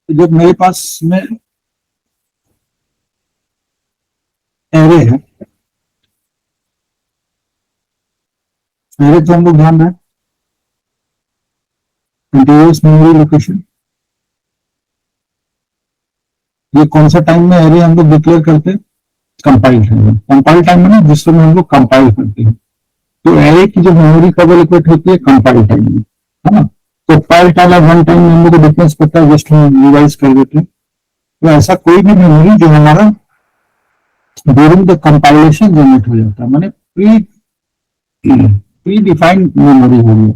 जब मेरे पास में एरे है, एरे तो हम लोग ध्यान रहे कंटिन्यूअस मेमोरी लोकेशन, ये कौन सा टाइम में एरे हम लोग डिक्लेयर करते हैं? कंपाइल टाइम में। कंपाइल टाइम में ना, जिस समय हम लोग कंपाइल करते हैं, तो एरे की जो मेमोरी कब एलोकेट होती है? कंपाइल टाइम में, है ना। तो पाइल टाइम और वन टाइम में हम लोग को डिफरेंस पता है, जस्ट हम रिवाइज कर देते हैं। तो ऐसा कोई भी मेमोरी जो हमारा ड्यूरिंग द कंपाइलेशन जनरेट हो जाता है, माने प्री प्री डिफाइंड मेमोरी होगी,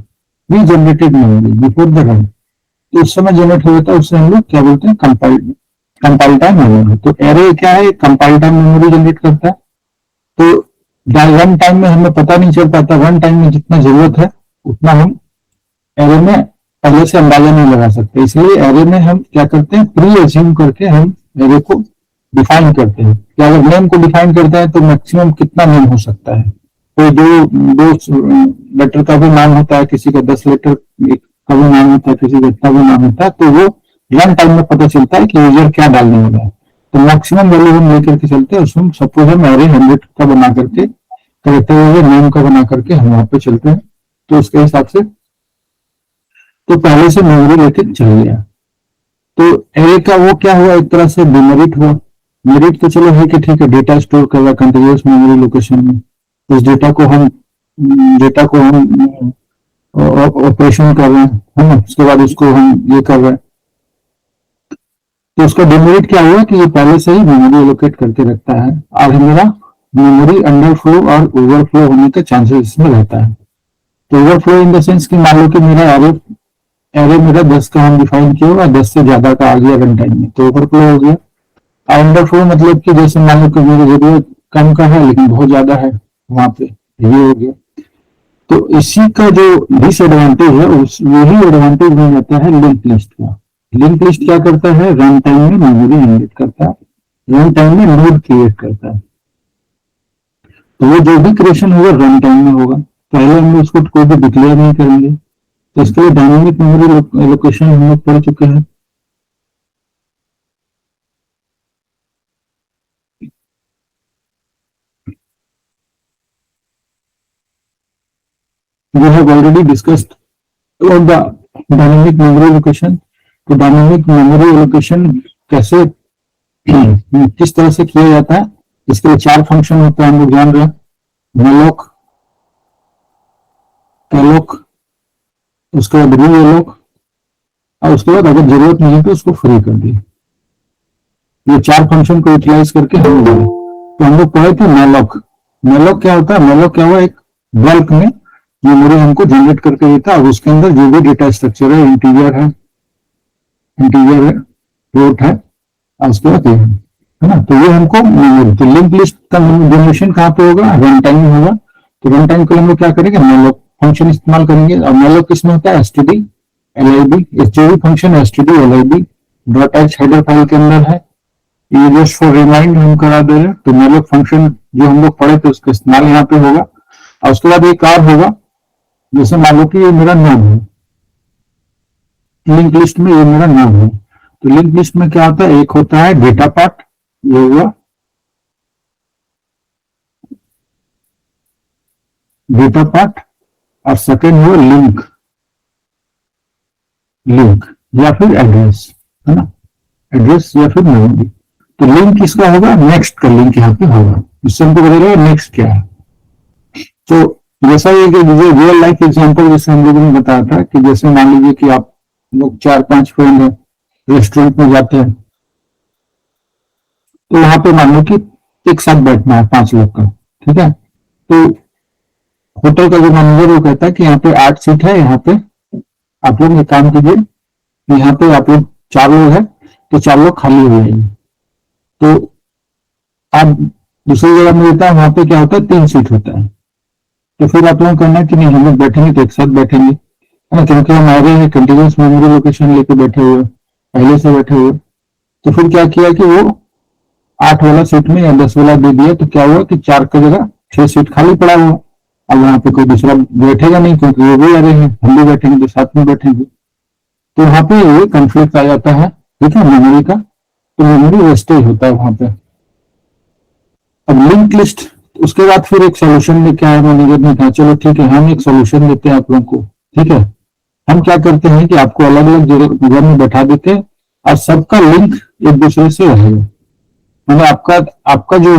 pre generated memory before the run, तो उस समय जनरेट हो जाता है, उससे हम लोग क्या बोलते हैं? Compile time memory. तो एरे क्या है? कंपाइल टाइम मेमोरी जनरेट करता है। तो रन टाइम में हमें पता नहीं चल पाता, रन टाइम में जितना जरूरत है उतना हम एरे में पहले से अंदाजा नहीं लगा सकते, इसलिए एरे में हम क्या करते हैं? प्री एज्यूम करके हम एरे को डिफाइन करते हैं कि अगर नेम को डिफाइन करते हैं तो मैक्सिमम कितना नेम हो सकता है। तो दो लेटर का भी नाम होता है, किसी का 10 लेटर का भी नाम होता है, किसी का इतना भी नाम होता है, तो वो रन टाइम में पता चलता है कि यूजर क्या डालने वाला है। तो मैक्सिमम वैल्यू हम लेकर के चलते हैं, उसमें सपोज हम एरे 100 का बना करके करते हुए नेम का बना करके हम वहां पे चलते हैं, तो उसके हिसाब से तो पहले से मेमोरी लेके चल गया। तो एरे का वो क्या हुआ? एक तरह से डिमेरिट हुआ। मेरिट तो चलो है कि ठीक है, डेटा स्टोर कर रहा है कंटिन्यूअस मेमोरी लोकेशन में, उस डेटा को हम ऑपरेशन कर रहे हैं, है ना, उसके बाद उसको हम ये कर रहे हैं। तो उसका डिमेरिट क्या हुआ कि ये पहले से ही मेमोरी एलोकेट करके रखता है, और मेरा मेमोरी अंडरफ्लो और ओवरफ्लो होने का चांसेस इसमें रहता है। तो ओवरफ्लो इन द सेंस कि मान लो कि मेरा एरे मेरा 10 का हम डिफाइन किया और 10 से ज्यादा का आ गया रन टाइम में, तो ओवरफ्लो हो गया। अंडरफ्लो मतलब कि जैसे मान लो कि मेरी जरूरत कम का है लेकिन बहुत ज्यादा है, वहां पे ये हो गया। तो इसी का जो डिसएडवांटेज है, उस वही एडवांटेज मिल जाता है लिंक लिस्ट का। लिंक लिस्ट क्या करता है? रन टाइम में मेमोरी जनरेट करता है, रन टाइम में नोड क्रिएट करता है। तो वो जो भी क्रिएशन होगा रन टाइम में होगा, पहले हम उसको कोई भी डिक्लेयर नहीं करेंगे। तो इसके लिए डायनेमिक मेमोरी एलोकेशन हम लोग पढ़ चुके हैं। We have already discussed about the dynamic memory allocation। तो डायनेमिक मेमोरी एलोकेशन कैसे किस तरह से किया जाता है? इसके लिए 4 फंक्शन होता है, हम लोग जान रहे हैं। मेलोक, कैलोक, उसके बाद रीएलोक, और उसके बाद अगर जरूरत नहीं है तो उसको फ्री कर दिए। ये 4 फंक्शन को यूटिलाइज करके हम लोग तो हम लोग पढ़े थे मेलोक। मेलोक क्या होता है? मेलोक क्या हुआ? एक बल्क में मेमोरी हमको जनरेट करके देता है, और उसके अंदर जो भी डेटा स्ट्रक्चर है, इंटीजर है, फ्लोट है, और उसके बाद है ना, तो ये हमको मेमोरी। तो लिंक लिस्ट का जनरेशन कहाँ पे होगा? रन टाइम में होगा। तो रन टाइम के लिए हम लोग क्या करेंगे? मेलोक फंक्शन इस्तेमाल करेंगे। और मेलोक किसमें होता है? एसटीडी एलआईबी, जो भी function STD LIB dot H header file के अंदर है। ये जस्ट फॉर रिमाइंड हम करा दे रहे हैं। तो मेलोक फंक्शन जो हम लोग पढ़े थे उसका इस्तेमाल यहाँ पे होगा। और उसके बाद एक और होगा, जैसे मान लो कि ये मेरा नाम है, लिंक लिस्ट में ये मेरा नाम है। तो लिंक लिस्ट में क्या होता है? एक होता है डेटा पार्ट, ये हुआ डेटा पार्ट, और सेकेंड हुआ लिंक लिंक या फिर एड्रेस, है ना, एड्रेस या फिर मेमोरी। तो लिंक किसका होगा? नेक्स्ट का लिंक यहाँ पे होगा। इससे हमको पता चलेगा नेक्स्ट क्या है। तो जैसा ये कि रियल लाइफ एग्जांपल जैसे हम लोगों ने बताया था कि जैसे मान लीजिए कि आप लोग 4-5 फ्रेंड हैं, रेस्टोरेंट में जाते हैं, तो यहाँ पे मान लो कि एक साथ बैठना है 5 लोग का, ठीक है। तो होटल का जो मैनेजर वो कहता है कि यहाँ पे 8 सीट है, यहाँ पे आप लोग एक काम कीजिए, यहाँ पे आप लोग 4 लोग हैं, तो 4 लोग खाली हो जाएंगे। तो आप दूसरी जगह में देता है, वहां पे क्या होता है 3 सीट होता है। तो फिर आप लोगों को कहना है कि नहीं हम लोग बैठेंगे तो एक साथ बैठेंगे, है ना, क्योंकि हम आ रहे हैं कंटिन्यूस मेमोरी लोकेशन लेके बैठे हुए, पहले से बैठे हुए। तो फिर क्या किया कि वो 8 वाला सीट में या 10 वाला दे दिया, तो क्या हुआ कि 4 की जगह 6 सीट खाली पड़ा हुआ। अब वहां पे कोई दूसरा बैठेगा नहीं, क्योंकि वो भी आ रहे हैं, हम भी बैठेंगे तो साथ में बैठेंगे। तो वहां पे ये कंफ्लिक्ट आ जाता है, ठीक है, मेमोरी का। तो मेमोरी वेस्टेज होता है वहां पे। अब लिंक लिस्ट, उसके बाद फिर एक सोल्यूशन लेके आया मैनेजर ने, कहा चलो ठीक है हम एक सोल्यूशन देते हैं आप लोगों को, ठीक है। हम क्या करते हैं कि आपको अलग अलग जगह में बैठा देते हैं, और सबका लिंक एक दूसरे से रहेगा। मतलब आपका आपका जो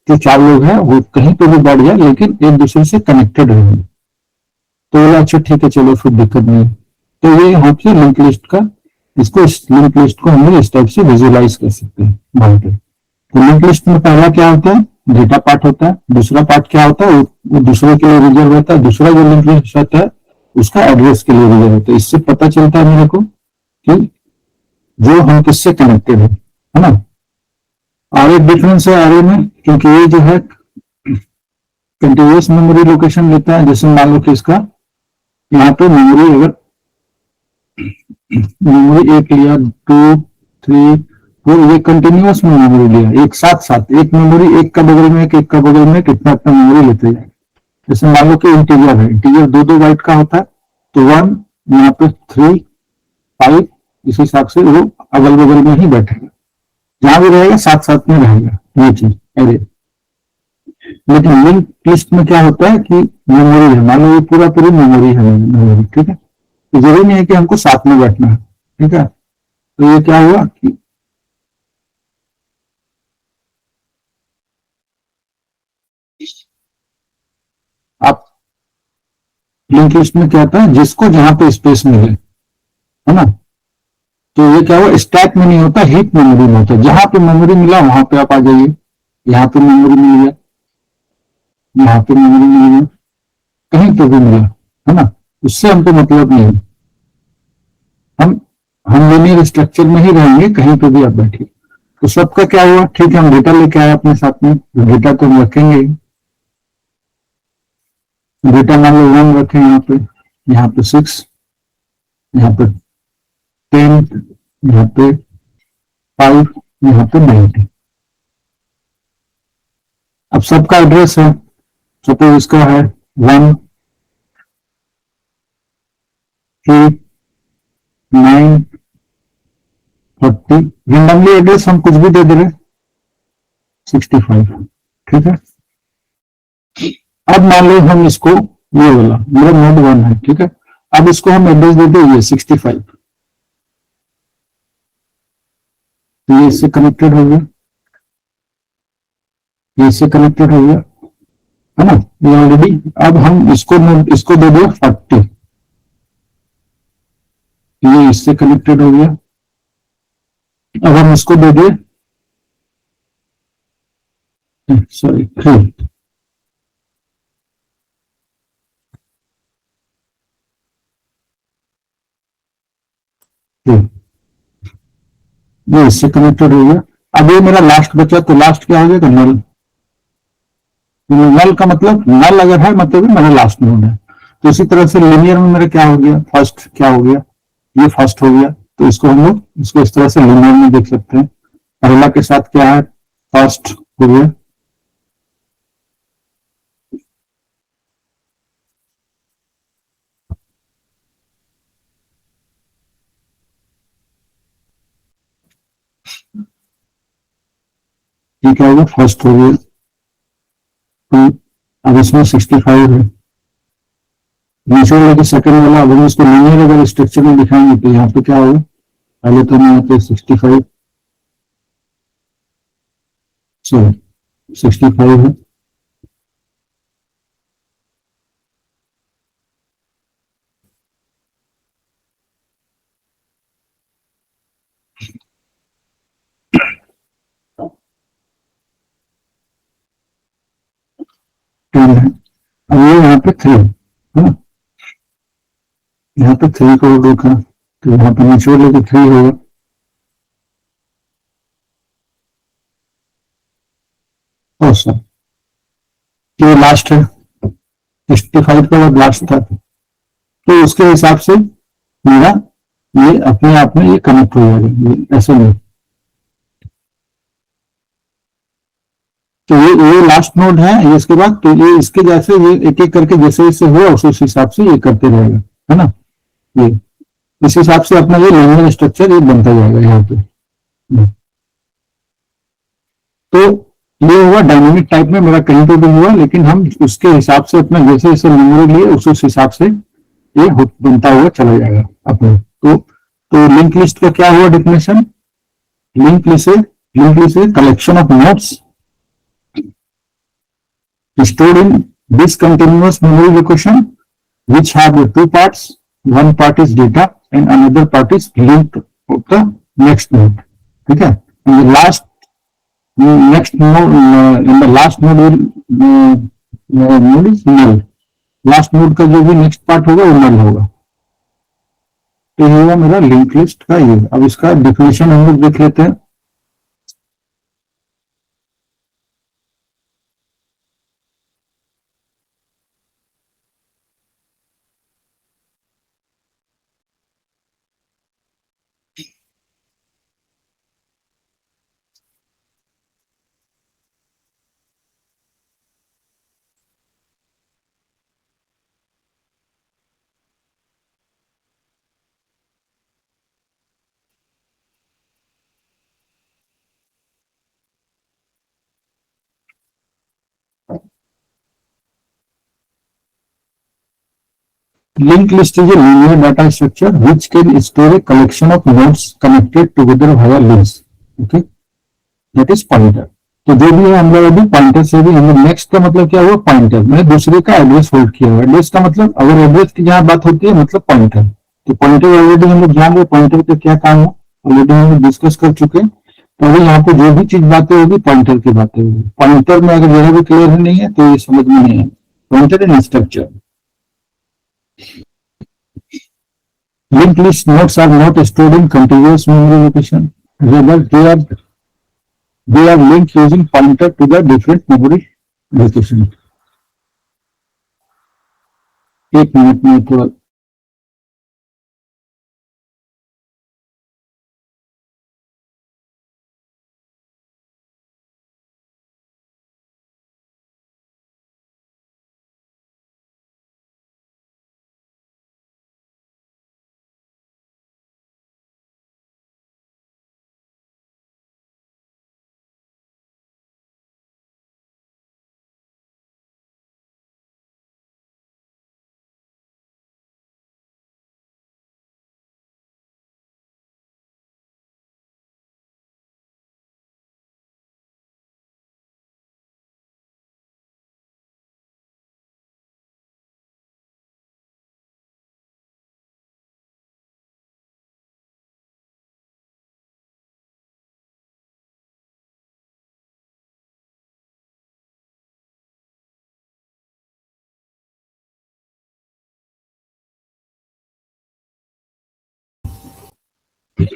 जो 4 लोग हैं वो कहीं पे भी बैठ जाए, लेकिन एक दूसरे से कनेक्टेड रहेंगे। तो बोला अच्छा ठीक है चलो फिर दिक्कत नहीं। तो ये यहाँ पे लिंक लिस्ट का, इसको इस लिंक लिस्ट को हम लोग इस टाइप से विजुअलाइज कर सकते हैं वहां पे। तो लिंक लिस्ट में पहला क्या होता है, डेटा पार्ट होता है। दूसरा पार्ट क्या होता है, वो दूसरे के लिए रिजर्व होता है। दूसरा जो लिंक लिस्ट होता है उसका एड्रेस के लिए रिजर्व होता है। इससे पता चलता है मेरे को कि जो हम किससे कनेक्टेड है ना। और एक डिफरेंस है आरए में, क्योंकि ये जो है कंटिन्यूअस मेमोरी लोकेशन लेता है। जैसे मान लो कि इसका यहाँ पे मेमोरी, अगर मेमोरी एक लिया, 2, 3, 4, ये कंटिन्यूअस में मेमोरी लिया एक साथ साथ, एक मेमोरी एक का बगल में एक का बगल में कितना अपना मेमोरी लेते जाए। जैसे मान लो कि इंटीजर है, इंटीजर 2 2 बाइट का होता है, तो 1, यहाँ पे 3, 5, इस हिसाब से वो अगल बगल में ही बैठेगा, जहां भी रहेगा साथ साथ में रहेगा, ये चीज अरे। लेकिन लिंक लिस्ट में क्या होता है कि मेमोरी है, मान लो ये पूरा पूरी मेमोरी है, मेमोरी, ठीक है। तो जरूरी नहीं है कि हमको साथ में बैठना है, ठीक है। तो ये क्या हुआ कि आप लिंक लिस्ट में क्या होता है, जिसको जहां पे स्पेस मिले, है ना। तो ये क्या हुआ, स्टैक में नहीं होता, हीप मेमोरी में होता है। जहां पे मेमोरी मिला वहां पे आप आ जाइए, यहाँ पे मेमोरी मिल गया, यहाँ पे मेमोरी मिल गया, कहीं पे भी मिला, है ना। उससे हमको मतलब नहीं है। हम हम लिनियर स्ट्रक्चर में ही रहेंगे, कहीं पे भी आप बैठिए। तो सबका क्या हुआ, ठीक है हम डेटा लेके आए अपने साथ में, तो डेटा तो हम रखेंगे। डेटा मान लो 1 रखे यहाँ पे 6, यहाँ पे 10, यहाँ पे 5, यहाँ पे 90। अब सबका एड्रेस है, सपोज इसका है 1, 3, 9, 40, रेंडमली एड्रेस हम कुछ भी दे दे रहे, 65, ठीक है। अब मान लो हम इसको, ये वाला मेरा नोड 1 है, ठीक है। अब इसको हम एड्रेस दे दे ये 65, तो ये इससे कनेक्टेड हो गया, ये इससे कनेक्टेड हो गया, है ना, ये ऑलरेडी। अब हम इसको दे दिया 40, ये इससे कनेक्टेड हो गया। अब हम इसको दे दिए, सॉरी 3, ये इससे कनेक्टेड हो गया। अब ये मेरा लास्ट बचा, तो लास्ट क्या हो गया, नल। नल का मतलब, नल अगर है मतलब मेरा लास्ट नोड है। तो इसी तरह से लिनियर में मेरा क्या हो गया, फर्स्ट क्या हो गया, ये फर्स्ट हो गया। तो इसको हम लोग इसको इस तरह से लिनियर में देख सकते हैं। पहला के साथ क्या है, फर्स्ट हो गया। ये क्या होगा, फर्स्ट हो गया। तो अब इसमें 65 है, नीचे वाला जो सेकंड वाला, अब हम इसको लीनियर अगर स्ट्रक्चर में दिखाएंगे तो यहाँ पे क्या होगा, पहले तो हम यहाँ पे 65, सॉरी 65 है। 10 है। अब ये यहाँ पे 3 है ना, यहाँ पे 3 को देखा तो यहाँ पे नीचे लेके 3 होगा। और सर ये लास्ट है, 65 का बाद लास्ट था, तो उसके हिसाब से मेरा ये अपने आप में ये कनेक्ट हो जाएगा, ये ऐसे नहीं। तो ये लास्ट नोड है, ये इसके बाद तो ये इसके जैसे ये एक एक करके जैसे जैसे हुआ उस हिसाब से ये करते रहेगा, है ना। ये इस हिसाब से अपना ये लीनियर स्ट्रक्चर ये बनता जाएगा यहाँ पे। तो ये हुआ डायनेमिक टाइप में मेरा कहीं पे भी हुआ, लेकिन हम उसके हिसाब से अपना जैसे जैसे मेमोरी लिए उस हिसाब से ये बनता हुआ चला जाएगा अपने। तो लिंक लिस्ट का क्या हुआ definition? Link list is collection of nodes stored in discontinuous memory location which have the two parts. One part is data and another part is link of the next node. ठीक है, and the last next node in the last node node is null. Last node का जो भी next part होगा वो null होगा। तो ये हुआ मेरा लिंक लिस्ट का ये। अब इसका डिफिनेशन हम लोग देख लेते हैं। Linked list is a linear data structure which can store a collection of nodes connected together via links. Okay, that is pointer. तो जो भी है हम लोग अभी पॉइंटर से भी हम लोग नेक्स्ट का मतलब क्या हुआ? पॉइंटर। मैंने दूसरे का एड्रेस होल्ड किया हुआ। एड्रेस का मतलब अगर एड्रेस की जहां बात होती है मतलब पॉइंटर। तो पॉइंटर ऑलरेडी हम लोग जान रहे पॉइंटर का क्या काम है, ऑलरेडी हम लोग डिस्कस कर चुके हैं। तो अभी यहाँ पे जो भी चीज बातें होगी पॉइंटर की बातें होगी। पॉइंटर में अगर जरा भी क्लियर नहीं है तो ये समझ में नहीं है। Pointer and structure. Linked list nodes are not stored in contiguous memory location. Rather, they are linked using pointer to the different memory location. एक मिनट में थोड़ा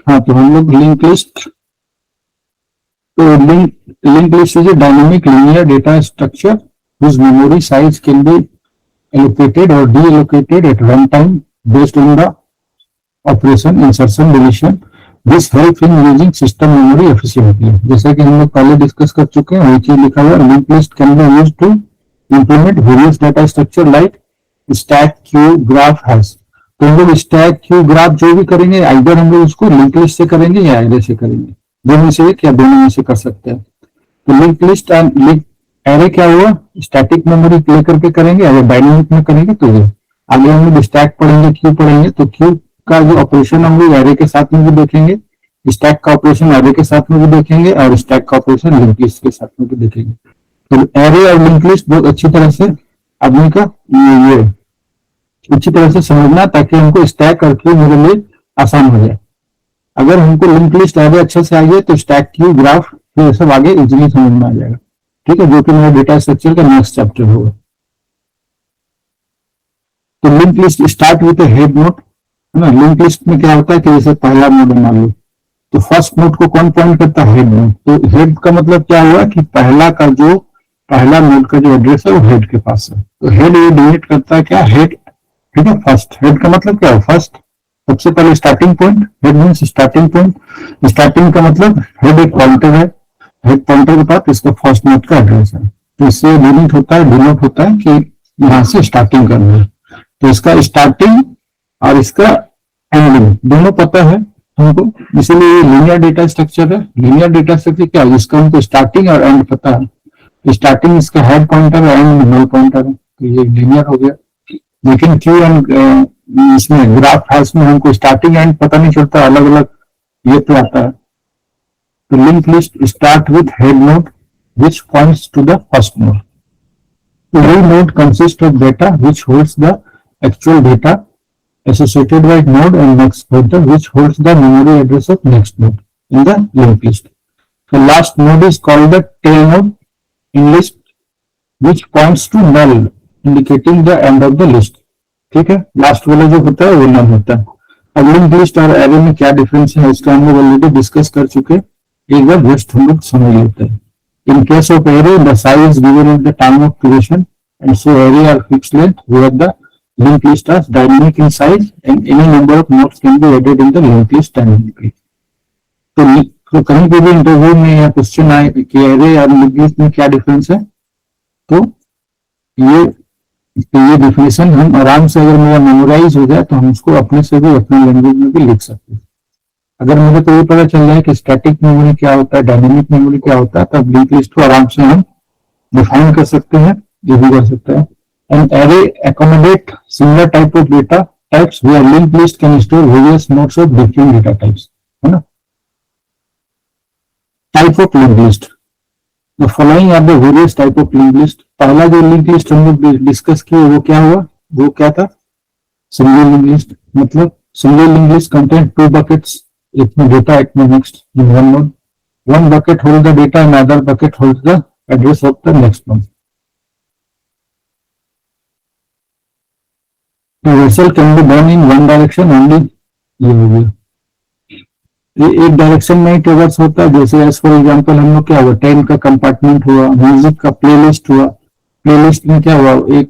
हाँ, तो हम लोग लिंक लिस्ट। तो link list is a dynamic linear data structure whose memory size can be allocated or deallocated at runtime based on the operation insertion deletion. This helps in using system memory efficiently. जैसा कि हम लोग पहले discuss कर चुके हैं वही चीज लिखा हुआ है। Link list can be used to implement various data structure like stack, queue, graph, hash. तो हम लोग स्टैक, क्यू, ग्राफ जो भी करेंगे आइदर हम लोग उसको लिंक लिस्ट से करेंगे या एरे से करेंगे। दोनों में से एक या दोनों में से कर सकते हैं। तो link list and link array क्या हुआ? स्टैटिक मेमोरी प्ले करके करेंगे। अगर डायनेमिक में करेंगे तो ये आगे हम लोग स्टैक पढ़ेंगे, क्यू पढ़ेंगे। तो क्यू का जो ऑपरेशन हम लोग एरे के साथ में भी देखेंगे, स्टैक का ऑपरेशन एरे के साथ में भी देखेंगे और स्टैक का ऑपरेशन लिंक लिस्ट के साथ में भी देखेंगे। तो एरे और लिंक लिस्ट बहुत अच्छी तरह से आदमी का ये अच्छी तरह से समझना ताकि हमको स्टैक और क्यू मेरे लिए आसान हो जाए। अगर हमको लिंक लिस्ट एरे अच्छे से आ गया तो स्टैक, क्यू, ग्राफ ये सब आगे इजीली समझ में आ जाएगा। ठीक है, जो कि मेरा डेटा स्ट्रक्चर का नेक्स्ट चैप्टर होगा। तो link list start with head nod, है ना। लिंक लिस्ट में क्या होता है कि जैसे पहला नोड मान लो, तो फर्स्ट नोड को कौन पॉइंट करता है? Head nod. तो हेड का मतलब क्या हुआ कि पहला नोड का जो एड्रेस है वो हेड के पास है। तो हेड ये डिलीट करता है क्या? हेड, ठीक है। फर्स्ट, हेड का मतलब क्या है? फर्स्ट, सबसे पहले starting point. Head means starting point. Starting का मतलब हेड एक पॉइंटर है, हेड पॉइंटर के पास इसका फर्स्ट नोड का एड्रेस है। तो इससे डिनोट होता है कि यहाँ से स्टार्टिंग करना है। तो इसका स्टार्टिंग और इसका एंडिंग दोनों पता है हमको, इसीलिए ये लीनियर डेटा स्ट्रक्चर है। लीनियर डेटा स्ट्रक्चर क्या है? इसका हमको स्टार्टिंग और एंड पता है। स्टार्टिंग इसका हेड पॉइंटर है, एंड नल पॉइंटर है, तो ये लीनियर हो गया। लेकिन क्यू एंड इसमें ग्राफ हैश में हमको स्टार्टिंग एंड पता नहीं चलता, अलग अलग ये तो आता है। तो link list start with head nod which points to the first node. So every node consists of data which holds the actual data associated with node and next pointer which holds the memory address of next node in the linked list. So last node is called the tail node in list which points to null indicating the end of the list. ठीक है, last वाला जो होता है वो नल होता है। अब लिंक लिस्ट और एरे में क्या डिफरेंस है इसका हम लोग ऑलरेडी डिस्कस कर चुके, एक बार जस्ट हम लोग समझ लेते हैं। In case of array, the size given at the time of creation, and so array are fixed length, where the linked list is dynamic in size, and any number of nodes can be added in the linked list dynamically. तो कहीं पे भी interview में या question आए कि array और linked list में क्या डिफरेंस है, तो ये डिफिनेशन हम आराम से, अगर मेरा मेमोराइज हो जाए तो हम उसको अपने से भी अपने लैंग्वेज में भी लिख सकते हैं। अगर मुझे तो ये पता चल जाए कि स्टैटिक मेमोरी क्या होता है, डायनेमिक मेमोरी क्या होता है, तब लिंक लिस्ट को आराम से हम डिफाइन कर सकते हैं, ये भी कर सकते हैं। And array accommodate similar type of data types where link list can store various nodes of different data types, है ना। Type of link list, the following are the various type of link list. पहला जो link list हम लोग discuss किए वो क्या हुआ, वो क्या था? Single link list. मतलब single link list contain two buckets, एक में डेटा एक में next in one node. One bucket hold the data and other bucket hold the address of the next node. Reversal can be done in one direction only. ये हो गया, ये एक direction में ही ट्रेवर्स होता है। जैसे एज फॉर एग्जांपल हम लोग क्या हुआ, ट्रेन का कंपार्टमेंट हुआ, म्यूजिक का प्लेलिस्ट हुआ। प्लेलिस्ट में क्या हुआ, एक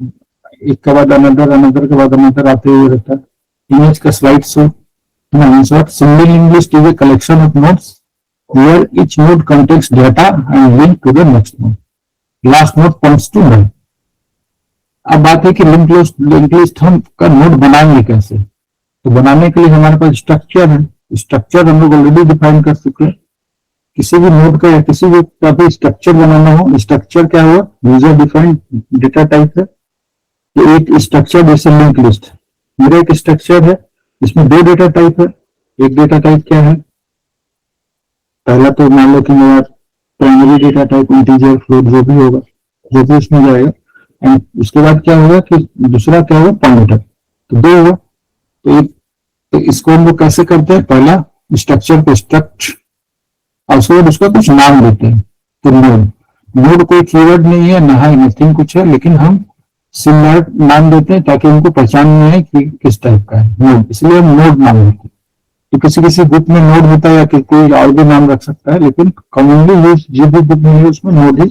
के बाद अनदर, अनदर के बाद अनदर आते हुए रहता है। इमेज का slide show. In short, single linked list is a collection of nodes where each node contains data and link to the next node. Last node points to null. अब बात है कि लिंक लिस्ट हम का node बनाएंगे कैसे। तो बनाने के लिए हमारे पास स्ट्रक्चर है। स्ट्रक्चर हम लोग ऑलरेडी डिफाइन कर चुके हैं। किसी भी नोड का या किसी भी का भी स्ट्रक्चर बनाना हो, स्ट्रक्चर क्या हुआ, यूजर डिफाइंड डेटा टाइप है। तो एक स्ट्रक्चर जैसे लिंक लिस्ट, मेरा एक स्ट्रक्चर है, इसमें दो डेटा टाइप है। एक डेटा टाइप क्या है, पहला तो मान लो कि मेरा primary data type integer, float जो भी होगा, जो भी उसमें जाएगा। एंड उसके बाद क्या होगा कि दूसरा क्या होगा, पॉइंटर। तो दो हुआ। तो इसको हम लोग कैसे करते हैं, पहला स्ट्रक्चर को स्ट्रक्ट और उसके बाद उसका कुछ नाम देते हैं। तो नोड कोई कीवर्ड नहीं है, ना है नथिंग कुछ है, लेकिन हम सिमिलर नाम देते हैं ताकि उनको पहचान में आए कि किस टाइप का है नोड, इसलिए हम नोड नाम देते हैं। तो किसी किसी बुक में नोड होता है या कोई और भी नाम रख सकता है, लेकिन कॉमनली यूज जो भी बुक में है उसमें नोड ही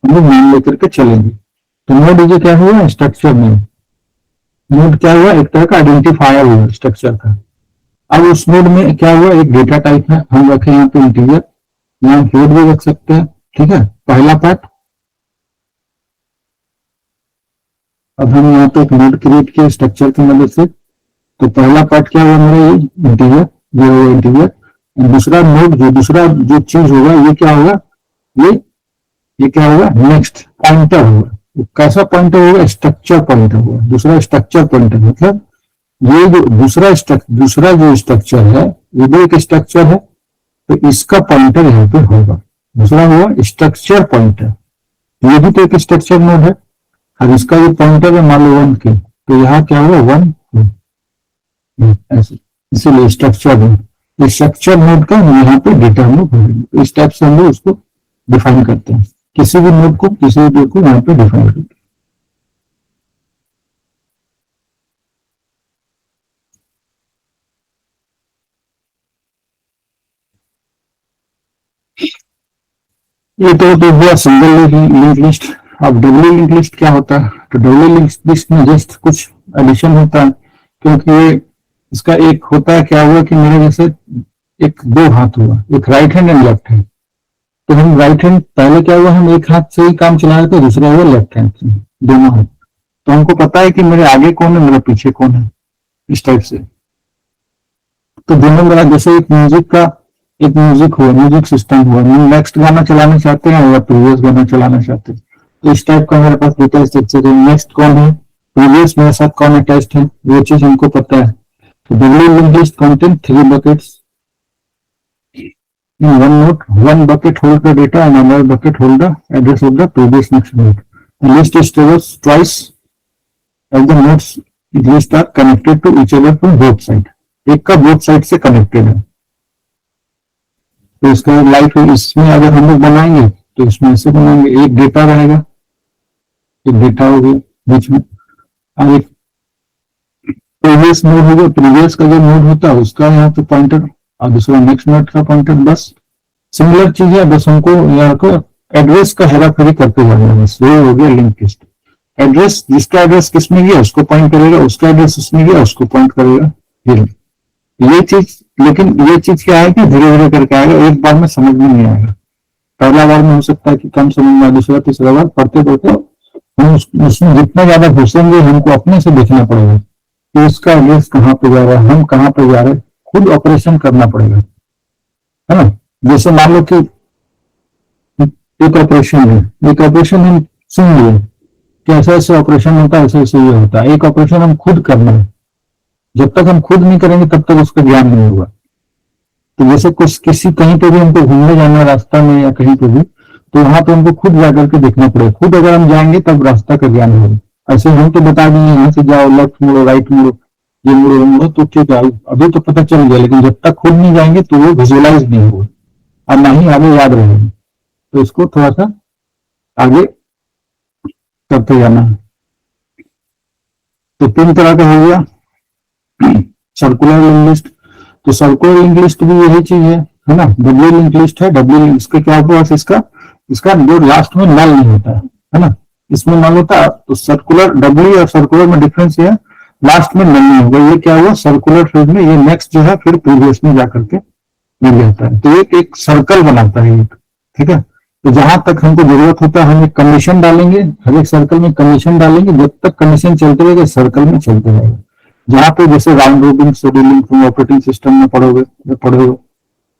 हम लोग नाम लेकर के चलेंगे। तो नोड ये क्या हुआ, स्ट्रक्चर में। नोड क्या हुआ, एक तरह का आइडेंटिफायर हुआ स्ट्रक्चर का। अब उस नोड में क्या हुआ, एक डेटा टाइप है, हम रखे यहाँ पे इंटीजर, यहाँ फ्लोट भी रख सकते हैं, ठीक है, पहला पार्ट। अब हम यहाँ पे एक नोड क्रिएट किए स्ट्रक्चर की मदद से। तो पहला पार्ट क्या हुआ मेरा, ये इंटीजर, ये होगा इंटीजर। दूसरा नोड दूसरा जो चीज होगा ये क्या होगा, ये क्या होगा, नेक्स्ट पॉइंटर होगा। कैसा पॉइंटर होगा, स्ट्रक्चर पॉइंटर होगा। दूसरा स्ट्रक्चर पॉइंटर मतलब ये जो दूसरा जो स्ट्रक्चर है, ये भी एक स्ट्रक्चर है, तो इसका पॉइंटर यहाँ पे होगा। दूसरा हुआ स्ट्रक्चर पॉइंटर, ये भी तो एक स्ट्रक्चर नोड है, और इसका जो पॉइंटर है मान लो 1 के, तो यहाँ क्या होगा 1 ऐसे, इसीलिए स्ट्रक्चर नोड। स्ट्रक्चर नोड का यहाँ पे डेटा हम लोग इस टाइप से हम लोग उसको डिफाइन करते हैं। किसी भी नोड को किसी भी को यहाँ पे डिफाइन करते हैं। ये तो हुआ सिंगल लिंक लिस्ट। अब डब्ल्यू लिंक लिस्ट क्या होता है? तो डब्ल्यू लिंक लिस्ट में जस्ट कुछ एडिशन होता है, क्योंकि ये इसका एक होता है, क्या हुआ कि मेरे जैसे एक दो हाथ हुआ, एक right hand and left hand. तो हम राइट हैंड पहले क्या हुआ, हम एक हाथ से ही काम चला रहे थे, दूसरा हुआ लेफ्ट हैंड से, दोनों हाथ। तो हमको पता है कि मेरे आगे कौन है, मेरे पीछे कौन है, इस टाइप से। तो दोनों मेरा जैसे एक म्यूजिक हुआ, म्यूजिक सिस्टम हुआ, हम नेक्स्ट गाना चलाना चाहते हैं या प्रीवियस गाना चलाना चाहते हैं, तो इस टाइप का हमारे पास डेटा स्ट्रक्चर है। नेक्स्ट कौन है, प्रीवियस मेरे साथ कौन अटैच्ड है, वो चीज हमको पता है। तो W link list contain 3 buckets in one node. One bucket hold the data and another bucket hold the address of the previous next node. The list is traversed twice as the nodes list are connected to each other from both side. एक का both side से connected है, तो इसका life इसमें अगर हम लोग बनाएंगे तो इसमें ऐसे बनाएंगे, एक डेटा रहेगा, एक डेटा हो गया बीच में, और एक प्रीवियस नोड होगा, प्रीवियस का जो नोड होता है उसका यहाँ पे पॉइंटर, और दूसरा नेक्स्ट नोड का पॉइंटर। बस सिमिलर चीज है, बस हमको यहाँ को एड्रेस का हेराफेरी करते जाना है, बस वो हो गया लिंक लिस्ट। एड्रेस, जिसका एड्रेस किसमें गया उसको पॉइंट करेगा, उसका एड्रेस उसमें गया उसको पॉइंट करेगा। ये चीज, लेकिन ये चीज क्या है कि धीरे धीरे करके आएगा, एक बार में समझ में नहीं आएगा। पहला बार में हो सकता है कि कम समझ में आए, दूसरा तीसरा बार पढ़ते पढ़ते हम उसमें जितना ज्यादा घुसेंगे हमको अपने से देखना पड़ेगा कि इसका एड्रेस कहाँ पे जा रहा है, हम कहाँ पे जा रहे हैं, खुद ऑपरेशन करना पड़ेगा, है ना। जैसे मान लो कि एक ऑपरेशन है, एक ऑपरेशन हम सुन लिए कि ऐसा ऐसे ऑपरेशन होता है, ऐसे ऐसे ये होता है, एक ऑपरेशन हम खुद करना है। जब तक हम खुद नहीं करेंगे तब तक उसका ज्ञान नहीं होगा। तो जैसे कुछ किसी कहीं पे भी हमको घूमने जाना रास्ता में या कहीं पे भी, तो वहां पे हमको खुद जाकर के देखना पड़ेगा, खुद अगर हम जाएंगे तब रास्ता का ज्ञान होगा। ऐसे हम तो बता देंगे यहाँ से जाओ, लेफ्ट मुड़ो, राइट मुड़ो, ये मुड़ो वो मुड़ो, तो ठीक है अभी तो पता चल गया, लेकिन जब तक खुद नहीं जाएंगे तो वो विजुअलाइज नहीं होगा और ना ही आगे याद रहेगा। तो इसको थोड़ा सा आगे करते जाना है। तो 3 तरह का हो गया सर्कुलर लिंक लिस्ट। तो सर्कुलर लिंक लिस्ट भी यही चीज है ना। डब्ल्यू लिंक लिस्ट है, डब्ल्यू लिंक, इसका क्या हुआ, इसका जो लास्ट में नल नहीं होता है ना, इसमें नल होता है। तो सर्कुलर डब्ल्यू और सर्कुलर में डिफरेंस है, लास्ट में नल नहीं होगा। ये क्या हुआ, सर्कुलर फेज में ये नेक्स्ट जो है फिर प्रीवियस में जाकर के मिल जाता है। तो एक सर्कल बनाता है एक, ठीक है। तो जहां तक हमको जरूरत होता है हम एक कंडीशन डालेंगे, हर एक सर्कल में कंडीशन डालेंगे, जब तक कंडीशन चलते रहेगा सर्कल में चलते रहेगा। जहां पे जैसे राउंड रोबिन शेड्यूलिंग तुम ऑपरेटिंग सिस्टम में पढ़ोगे,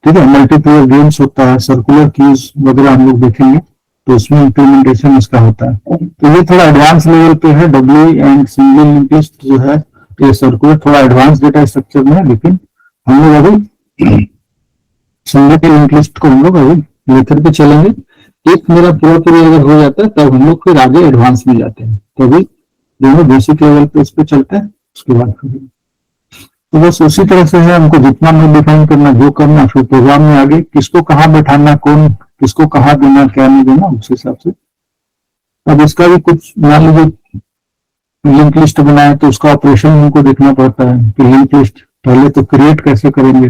ठीक है, मल्टीप्लेयर गेम्स होता है, सर्कुलर कीज वगैरह हम लोग देखेंगे, तो उसमें इंप्लीमेंटेशन इसका होता है। तो ये थोड़ा एडवांस लेवल पे है W and single link list जो है, ये सर्कुलर थोड़ा एडवांस डेटा स्ट्रक्चर में है, लेकिन हम लोग अभी सिंगल लिंक लिस्ट को हम लोग अभी लेकर के चलेंगे। एक मेरा पूरा अगर हो जाता है तब हम लोग फिर आगे एडवांस में जाते हैं। तो अभी दोनों बेसिक लेवल पे इस पे चलते हैं, उसके बाद तो बस उसी तरह से है, हमको जितना मैं डिफाइन करना, जो करना, फिर प्रोग्राम में आगे किसको कहाँ बैठाना, कौन किसको कहाँ देना, क्या नहीं देना, उस हिसाब से। अब इसका भी कुछ मान लीजिए लिंक लिस्ट बनाए तो उसका ऑपरेशन हमको देखना पड़ता है कि लिंक लिस्ट पहले तो क्रिएट कैसे करेंगे।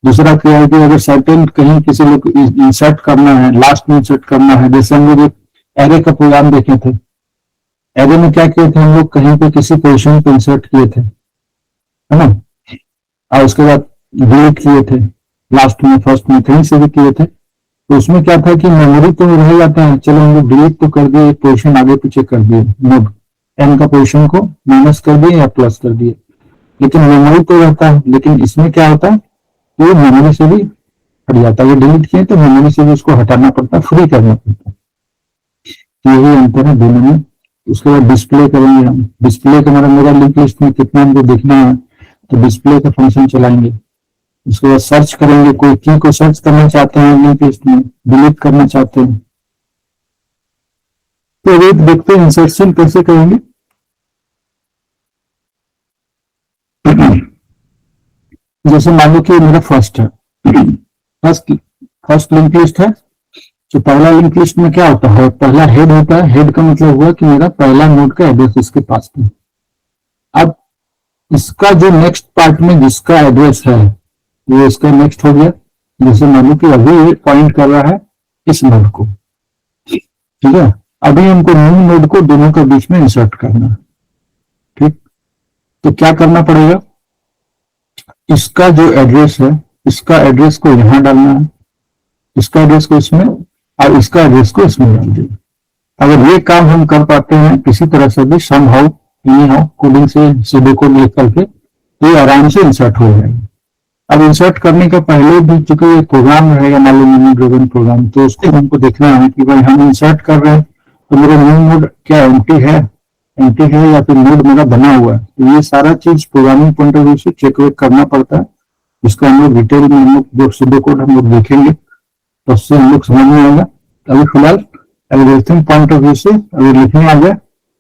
दूसरा क्या है कि अगर सर्टेन कहीं किसी लोग इंसर्ट करना है, लास्ट में इंसर्ट करना है, जैसे हम लोग एरे का प्रोग्राम देखे थे, एरे में क्या किए थे हम लोग, कहीं पे किसी पोजिशन पे इंसर्ट किए थे, है ना, और उसके बाद डिलीट किए थे, लास्ट में फर्स्ट में कहीं से भी किए थे। तो उसमें क्या था कि मेमोरी तो रह जाता है, चलो हम लोग डिलीट तो कर दिए, पोजिशन आगे पीछे कर दिए, नोड एन का पोजिशन को माइनस कर दिए या प्लस कर दिए, लेकिन मेमोरी तो रहता है। लेकिन इसमें क्या होता है, वो मेमोरी से भी हट जाता है, ये डिलीट किए तो मेमोरी से भी उसको हटाना पड़ता है, फ्री करना पड़ता है। यही अंतर है दोनों में। उसके बाद डिस्प्ले करेंगे हम, डिस्प्ले का हमारा मेरा लिंक लिस्ट में कितना हमको देखना है, तो डिस्प्ले का फंक्शन चलाएंगे। उसके बाद सर्च करेंगे, कोई की को सर्च करना चाहते हैं लिंक लिस्ट में, डिलीट करना चाहते हैं, तो अभी देखते हैं इंसर्शन कैसे करेंगे। जैसे मान लो कि मेरा फर्स्ट है, फर्स्ट लिंक लिस्ट है। तो पहला लिंक लिस्ट में क्या होता है, पहला हेड होता है। हेड का मतलब हुआ कि मेरा पहला नोड का एड्रेस इसके पास है। अब इसका जो नेक्स्ट पार्ट में जिसका एड्रेस है वो इसका नेक्स्ट हो गया। जैसे मान लो कि अभी ये पॉइंट कर रहा है इस नोड को। ठीक है, अभी हमको न्यू नोड को दोनों के बीच में इंसर्ट करना है। ठीक, तो क्या करना पड़ेगा, इसका जो एड्रेस है, इसका एड्रेस को यहां डालना है, इसका एड्रेस को इसमें, और इसका एड्रेस को इसमें डाल दिया। अगर ये काम हम कर पाते हैं किसी तरह से भी, somehow anyhow coding से सीधे कोड लिख करके, तो ये आराम से इंसर्ट हो जाएगा। अब इंसर्ट करने के पहले भी चूंकि ये प्रोग्राम रहेगा, मान लो न्यू ड्रिवन प्रोग्राम, तो उसको हमको देखना है कि भाई हम इंसर्ट कर रहे हैं तो मेरा न्यू नोड क्या एम्प्टी है या फिर नोड मेरा बना हुआ है। तो ये सारा चीज प्रोग्रामिंग पॉइंट ऑफ व्यू से चेक वेक करना पड़ता है। इसका हम लोग डिटेल में हम लोग जो सीधे कोड हम लोग देखेंगे तो उससे हम लोग समझ में आएगा। अभी फिलहाल एल्गोरिथम पॉइंट ऑफ व्यू से अगर लिखने आ जाए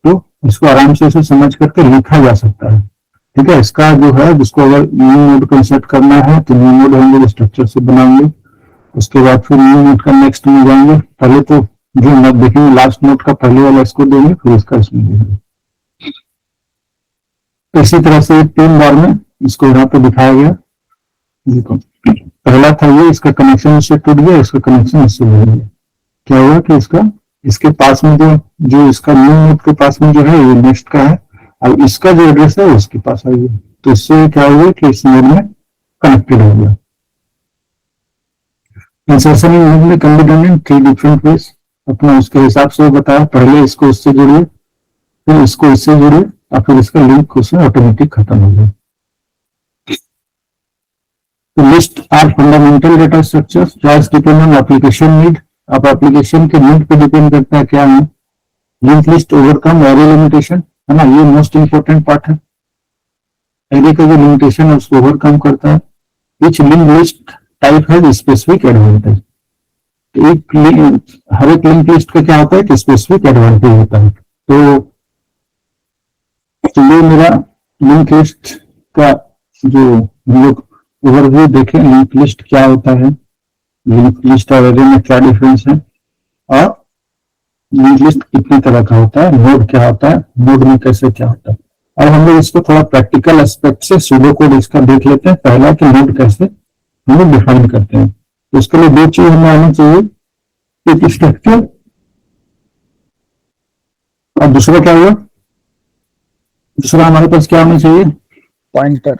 तो इसको आराम से इसे समझ करके लिखा जा सकता है। ठीक है, इसका जो है जिसको अगर न्यू नोड को इंसर्ट करना है तो न्यू नोड हम लोग स्ट्रक्चर से बनाएंगे, उसके बाद फिर न्यू नोड का नेक्स्ट में जाएंगे। पहले तो जो नोड देखेंगे लास्ट नोड का पहले वाला इसको देंगे, फिर इसका इसमें देंगे। तो इसी तरह से 3 बार में इसको यहाँ पे दिखाया गया। देखो, पहला था ये, इसका कनेक्शन इससे टूट गया, इसका कनेक्शन इससे जुड़ गया। क्या हुआ कि इसके पास में जो इसका न्यू नोड के पास में जो है ये नेक्स्ट का है, और इसका जो एड्रेस है वो इसके पास आ गया। तो इससे क्या हुआ कि इस नोड में कनेक्टेड हो गया। इंसर्शन इन नोड में can be done in 3 different ways. अपना उसके हिसाब से बताया, पहले इसको इससे जोड़िए, फिर इसको इससे जोड़िए, और फिर इसका लिंक उसमें ऑटोमेटिक खत्म हो गया। तो list are fundamental data structures, choice depend on application need. अब एप्लीकेशन के नीड पे डिपेंड करता है क्या है। Link list overcome array limitation, है ना, ये मोस्ट इंपोर्टेंट पार्ट है। एरे का जो लिमिटेशन है उसको ओवरकम करता है। विच लिंक लिस्ट टाइप है स्पेसिफिक एडवांटेज। हर एक लिंक लिस्ट का क्या होता है कि स्पेसिफिक एडवांटेज होता है। तो ये मेरा लिंक लिस्ट का जो हम लोग ओवरव्यू देखें, लिंक लिस्ट क्या होता है, लिंक लिस्ट और एरे में क्या डिफरेंस है, और लिंक लिस्ट कितने तरह का होता है, नोड क्या होता है, नोड में कैसे क्या होता है। अब हम लोग इसको थोड़ा प्रैक्टिकल एस्पेक्ट से सूडो कोड इसका देख लेते हैं। पहला कि नोड कैसे हम लोग डिफाइन करते हैं। तो इसके लिए 2 चीज हमें आनी चाहिए, एक स्ट्रक्चर और दूसरा क्या हुआ, दूसरा हमारे पास क्या होना चाहिए, पॉइंटर।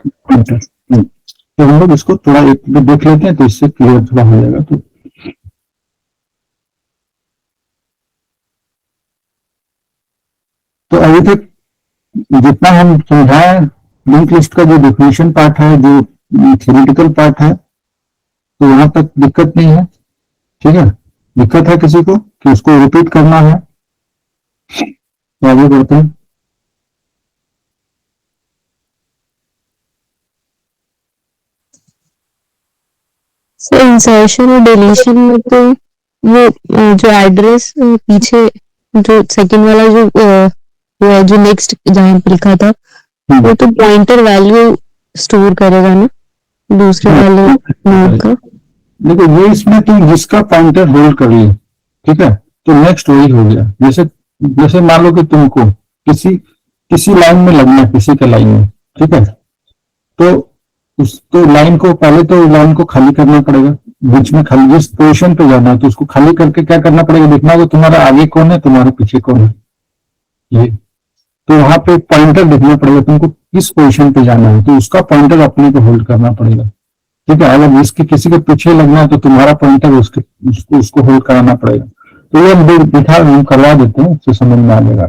तो हम लोग इसको थोड़ा एक देख लेते हैं तो इससे क्लियर थोड़ा हो जाएगा। तो अभी तक जितना हम समझाए, लिंक लिस्ट का जो डेफिनेशन पार्ट है, जो थ्योरेटिकल पार्ट है, तो वहां तक दिक्कत नहीं है। ठीक है, दिक्कत है किसी को कि उसको रिपीट करना है, तो आगे बढ़ते हैं। इंसर्शन और डिलीशन में तो वो जो एड्रेस पीछे जो सेकंड वाला जो वो है जो नेक्स्ट जहाँ पे लिखा था वो तो पॉइंटर वैल्यू स्टोर करेगा ना दूसरे वाले नोड का। देखो ये इसमें तुम जिसका पॉइंटर होल्ड कर लिया, ठीक है, तो नेक्स्ट वही हो गया। जैसे जैसे मान लो कि तुमको किसी लाइन में लगना है, किसी के लाइन में, ठीक है, तो उसको लाइन को पहले तो लाइन को खाली करना पड़ेगा, बीच में खाली जिस पोजीशन पे जाना है तो उसको खाली करके क्या करना पड़ेगा, देखना होगा तुम्हारा आगे कौन है, तुम्हारे पीछे कौन है। ये तो वहां पे पॉइंटर देखना पड़ेगा तुमको किस पोजीशन पे जाना है, तो उसका पॉइंटर अपने को होल्ड करना पड़ेगा। ठीक है, अगर जिसके किसी के पीछे लगना है तो तुम्हारा पॉइंटर उसको होल्ड कराना पड़ेगा। तो ये हम करवा देते हैं, उससे समझ में आ जाएगा।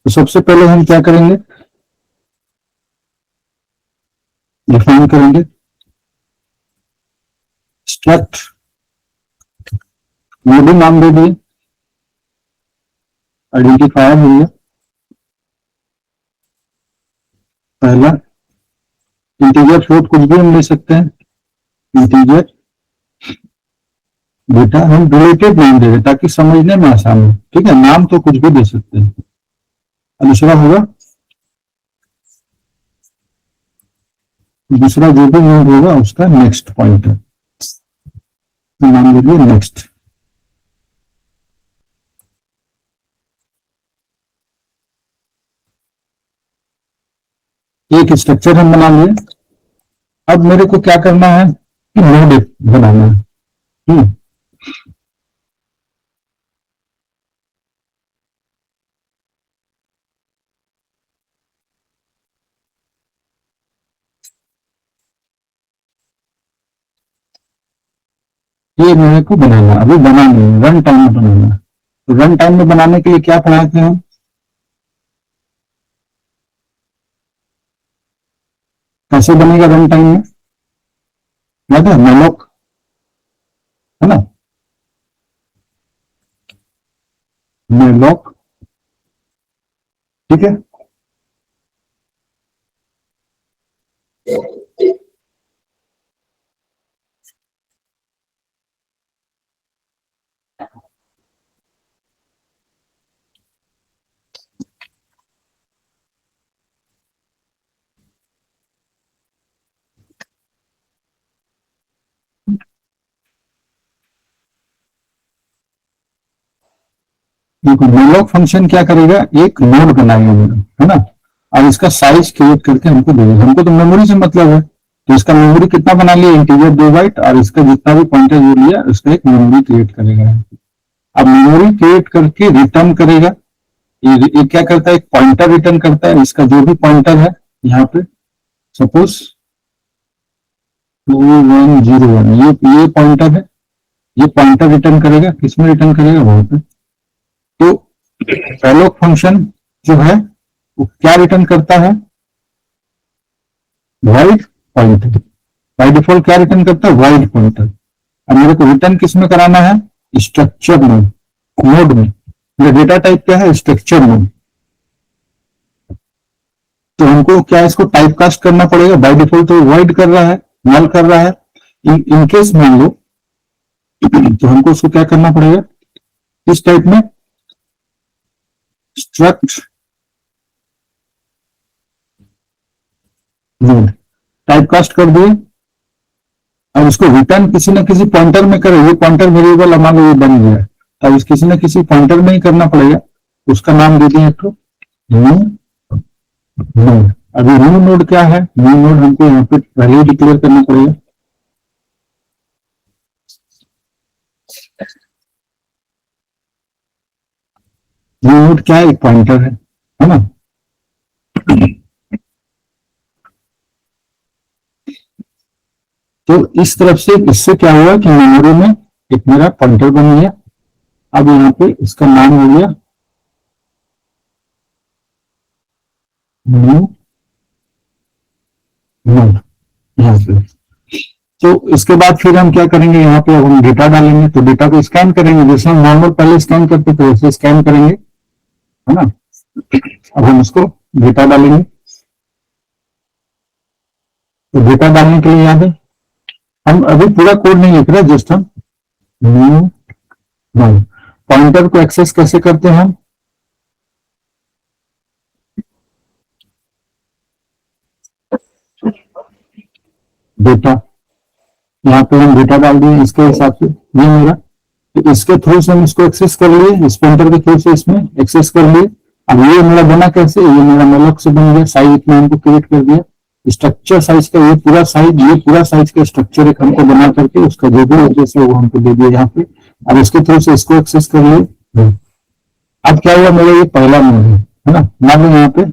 तो सबसे पहले हम क्या करेंगे, डिफाइन करेंगे स्ट्रक्ट, मॉड्यूल नाम दे दिए, आइडेंटिफायर हो गया पहला, इंटीजर फ्लोट कुछ भी हम ले सकते हैं, इंटीजर बेटा हम रिलेटेड नाम दे रहे ताकि समझने में आसान हो, ठीक है, नाम तो कुछ भी दे सकते हैं। दूसरा होगा, दूसरा जो भी नोड होगा उसका नेक्स्ट पॉइंटर, तो नाम दे दिए नेक्स्ट। एक स्ट्रक्चर हम बना लिए। अब मेरे को क्या करना है कि नोड बनाना है। ये मेरे को बनाना, अभी बना नहीं, रन टाइम में बनाना है। तो रन टाइम में बनाने के लिए क्या पढ़ाए थे हम, कैसे बनेगा रन टाइम में, याद है, मेलोक, है ना, मेलोक, ठीक है। देखो मेलोक फंक्शन क्या करेगा, एक नोड बनाएगा मेरा, है ना, और इसका साइज क्रिएट करके हमको देगा। हमको तो मेमोरी से मतलब है, तो इसका मेमोरी कितना बना लिया, इंटीजर 2 बाइट, और इसका जितना भी पॉइंटर जो लिया उसका एक मेमोरी क्रिएट करेगा। अब मेमोरी क्रिएट करके रिटर्न करेगा। ये क्या करता है, एक पॉइंटर रिटर्न करता है, इसका जो भी पॉइंटर है यहाँ पे, सपोज 2101, ये पॉइंटर है, ये पॉइंटर रिटर्न करेगा, किसमें रिटर्न करेगा, वहां पे। तो फैलोक फंक्शन जो है वो क्या रिटर्न करता है, वाइड पॉइंटर। बाय डिफॉल्ट क्या रिटर्न करता है, वाइड पॉइंटर। अब मेरे को रिटर्न किस में कराना है, स्ट्रक्चर में, नोड में। मेरा डेटा टाइप क्या है, स्ट्रक्चर में। तो हमको क्या इसको टाइप कास्ट करना पड़ेगा, बाय डिफॉल्ट तो वाइड कर रहा है, नल कर रहा है। इन केस मान लो तो हमको उसको क्या करना पड़ेगा, इस टाइप में स्ट्रक्ट नोड टाइप कास्ट कर दिए। अब उसको रिटर्न किसी न किसी पॉइंटर में करे, ये पॉइंटर वेरिएबल मान लो ये बन गया है, अब इस किसी न किसी पॉइंटर में ही करना पड़ेगा। उसका नाम दे दिए तो न्यू नोड। अभी न्यू नोड क्या है, न्यू नोड हमको यहाँ पे पहले ही डिक्लेयर करना पड़ेगा। न्यू नोड क्या है, एक पॉइंटर है ना। तो इस तरफ से इससे क्या हुआ कि मेमोरी में एक मेरा पॉइंटर बन गया। अब यहाँ पे इसका नाम हो गया न्यू नोड यहाँ पे। तो इसके बाद फिर हम क्या करेंगे, यहाँ पे अब हम डेटा डालेंगे, तो डेटा को स्कैन करेंगे, जैसे हम नॉर्मल पहले स्कैन करते थे वैसे स्कैन करेंगे, है ना। अब हम उसको डेटा डालेंगे। तो डेटा डालने के लिए यहाँ पे हम अभी पूरा कोड नहीं लिख रहे, जस्ट हम न्यू नोड पॉइंटर को एक्सेस कैसे करते हैं हम, डेटा, यहाँ पे हम डेटा डाल दिए इसके हिसाब से, ये मेरा, तो इसके थ्रू से हम इसको एक्सेस कर लिए, इस पॉइंटर के थ्रू से इसमें एक्सेस कर लिए। अब ये मेरा बना कैसे, ये मेरा मेलॉक से बन गया, साइज इतना हमको क्रिएट कर दिया, स्ट्रक्चर साइज का ये पूरा साइज, ये पूरा साइज का स्ट्रक्चर एक हमको बना करके उसका जो भी एड्रेस है वो हमको दे दिया यहाँ पे। अब इसके थ्रू से इसको एक्सेस कर लिए। अब क्या हुआ, मेरा ये पहला नोड है ना, मान लो यहाँ पे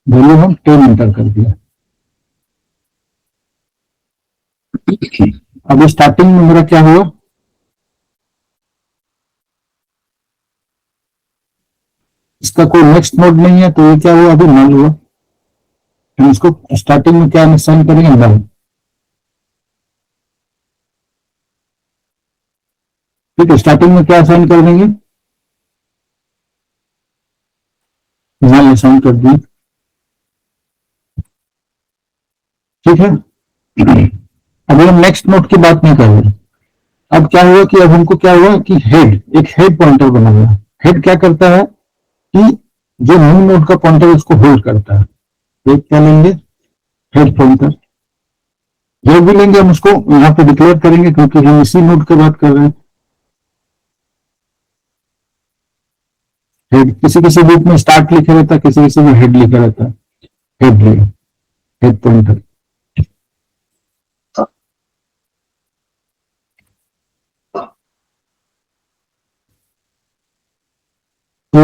वैल्यू हम 10 एंटर कर दिया। अब स्टार्टिंग में मेरा क्या हुआ, इसका कोई नेक्स्ट नोड नहीं है, तो ये क्या हुआ, अभी नल हुआ। हम इसको स्टार्टिंग में क्या साइन करेंगे, नल। ठीक है, स्टार्टिंग में क्या साइन कर देंगे, नल साइन कर दिए। ठीक है, अभी हम नेक्स्ट नोड की बात नहीं कर रहे, अब क्या हुआ कि अब हमको क्या हुआ कि एक हेड पॉइंटर बना हुआ। हेड क्या करता है कि जो न्यू नोड का पॉइंटर है उसको होल्ड करता है। एक क्या लेंगे, हेड पॉइंटर। जो भी लेंगे हम उसको यहाँ पे डिक्लेयर करेंगे क्योंकि हम इसी नोड की बात कर रहे हैं। हेड किसी किसी बुक में स्टार्ट लिखे रहता है, किसी किसी में हेड लिखा रहता है। हेड ले, हेड पॉइंटर। तो